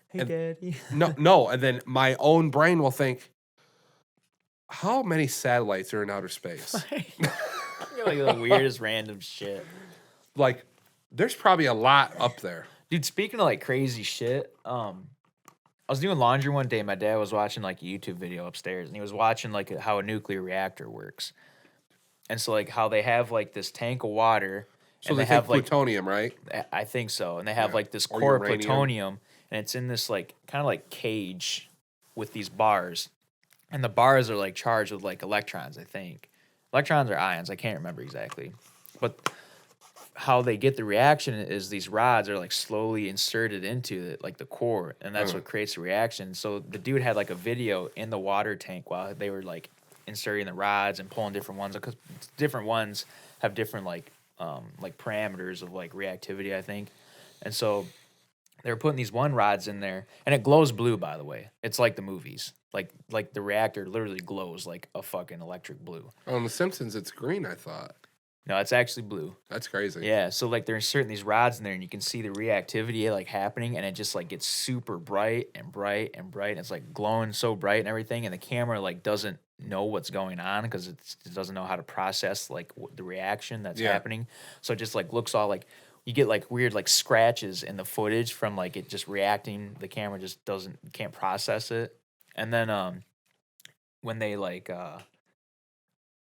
Hey, Daddy. No, and then my own brain will think, how many satellites are in outer space? Like the weirdest random shit. Like, there's probably a lot up there. Dude, speaking of like crazy shit, I was doing laundry one day. My dad was watching like a YouTube video upstairs, and he was watching like how a nuclear reactor works. And so like how they have like this tank of water, So and they they have take like plutonium, right? I think so, and they have Yeah. like this Or core of uranium. plutonium, and it's in this like kind of like cage with these bars, and the bars are like charged with like electrons. I think electrons or ions. I can't remember exactly, but how they get the reaction is these rods are like slowly inserted into it, like the core, and that's what creates the reaction. So the dude had like a video in the water tank while they were like inserting the rods and pulling different ones, because different ones have different like parameters of like reactivity, I think. And so they were putting these one rods in there, and it glows blue, by the way. It's like the movies. Like the reactor literally glows like a fucking electric blue. On The Simpsons, it's green, I thought. No, it's actually blue. That's crazy. Yeah, so like they're inserting these rods in there, and you can see the reactivity like happening, and it just like gets super bright and bright and bright. And it's like glowing so bright and everything, and the camera like doesn't know what's going on because it doesn't know how to process like the reaction that's Yeah. happening. So it just like looks all like you get like weird like scratches in the footage from like it just reacting. The camera just can't process it. And then when they like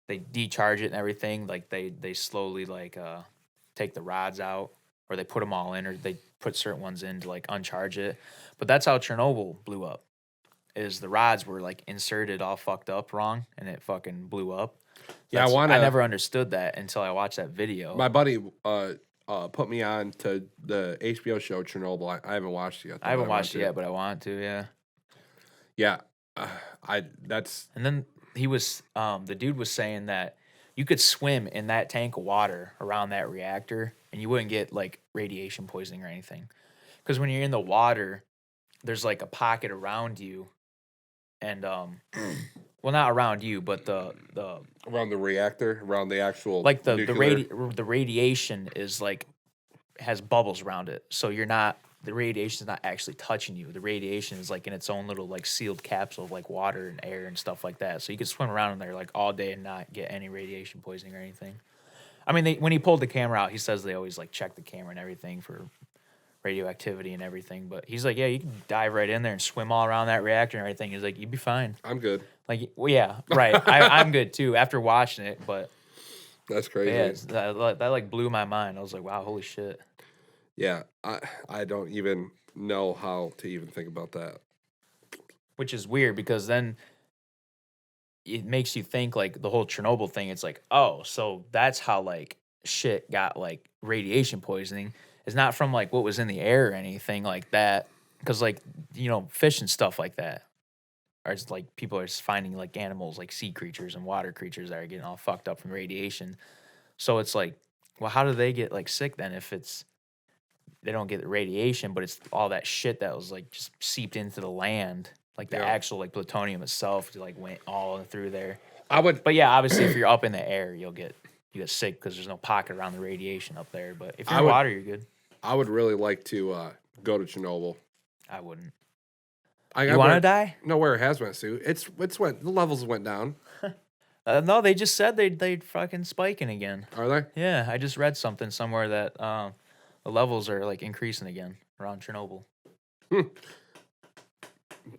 they decharge it and everything, like they slowly like take the rods out, or they put them all in, or they put certain ones in to like uncharge it. But that's how Chernobyl blew up, is the rods were like inserted all fucked up wrong, and it fucking blew up. Yeah, I never understood that until I watched that video. My buddy put me on to the HBO show Chernobyl. I haven't watched it yet. I haven't watched it yet, but I want to. Yeah. Yeah, And then he was the dude was saying that you could swim in that tank of water around that reactor, and you wouldn't get like radiation poisoning or anything, because when you're in the water, there's like a pocket around you, and well, not around you, but the around the reactor, around the actual like the nuclear- the radiation is like has bubbles around it, so the radiation is not actually touching you. The radiation is like in its own little like sealed capsule of like water and air and stuff like that. So you could swim around in there like all day and not get any radiation poisoning or anything. I mean, when he pulled the camera out, he says they always like check the camera and everything for radioactivity and everything. But he's like, yeah, you can dive right in there and swim all around that reactor and everything. He's like, you'd be fine. I'm good. Like, well, yeah, right. I'm good too after watching it. But That's crazy. yeah, that like blew my mind. I was like, wow, holy shit. Yeah, I don't even know how to even think about that. Which is weird, because then it makes you think like the whole Chernobyl thing. It's like, oh, so that's how like shit got like radiation poisoning. It's not from like what was in the air or anything like that. Because like, fish and stuff like that are just like people are just finding like animals, like sea creatures and water creatures that are getting all fucked up from radiation. So it's like, well, how do they get like sick then if they don't get the radiation, but it's all that shit that was like just seeped into the land, like the Yeah. actual like plutonium itself, like went all through there. But yeah, obviously if you're up in the air, you get sick because there's no pocket around the radiation up there. But if you're in water, you're good. I would really like to go to Chernobyl. I wouldn't. I You want to die? No, wear a hazmat suit. It's went. The levels went down. No, they just said they'd fucking spiking again. Are they? Yeah, I just read something somewhere that the levels are like increasing again around Chernobyl.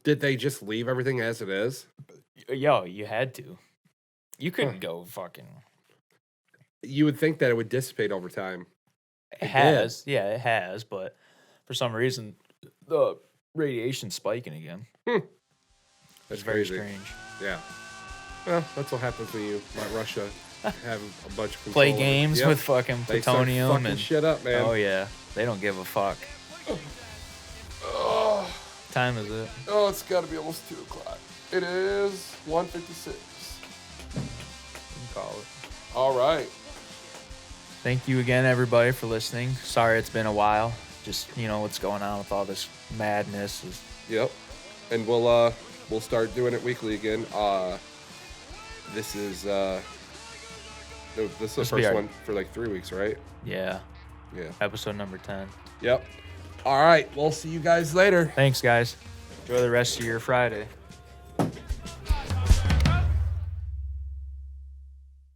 Did they just leave everything as it is? Yo, you had to. You couldn't go fucking. You would think that it would dissipate over time. It has, yeah, it has, but for some reason, the radiation's spiking again. That's It's very crazy. strange. Yeah. Well, that's what happens when you let Russia have a bunch of control Play over it. games Yep. with fucking They start plutonium fucking and shit up, man. oh yeah, they don't give a fuck. Oh, Time is it? oh, it's got to be almost 2 o'clock. It is 1:56. You can call it. All right. Thank you again, everybody, for listening. Sorry it's been a while. Just what's going on with all this madness. Yep. And we'll start doing it weekly again. This is the This will be first our- one for like 3 weeks, right? Yeah, Yeah. episode number 10. Yep. All right. We'll see you guys later. Thanks, guys. Enjoy the rest of your Friday.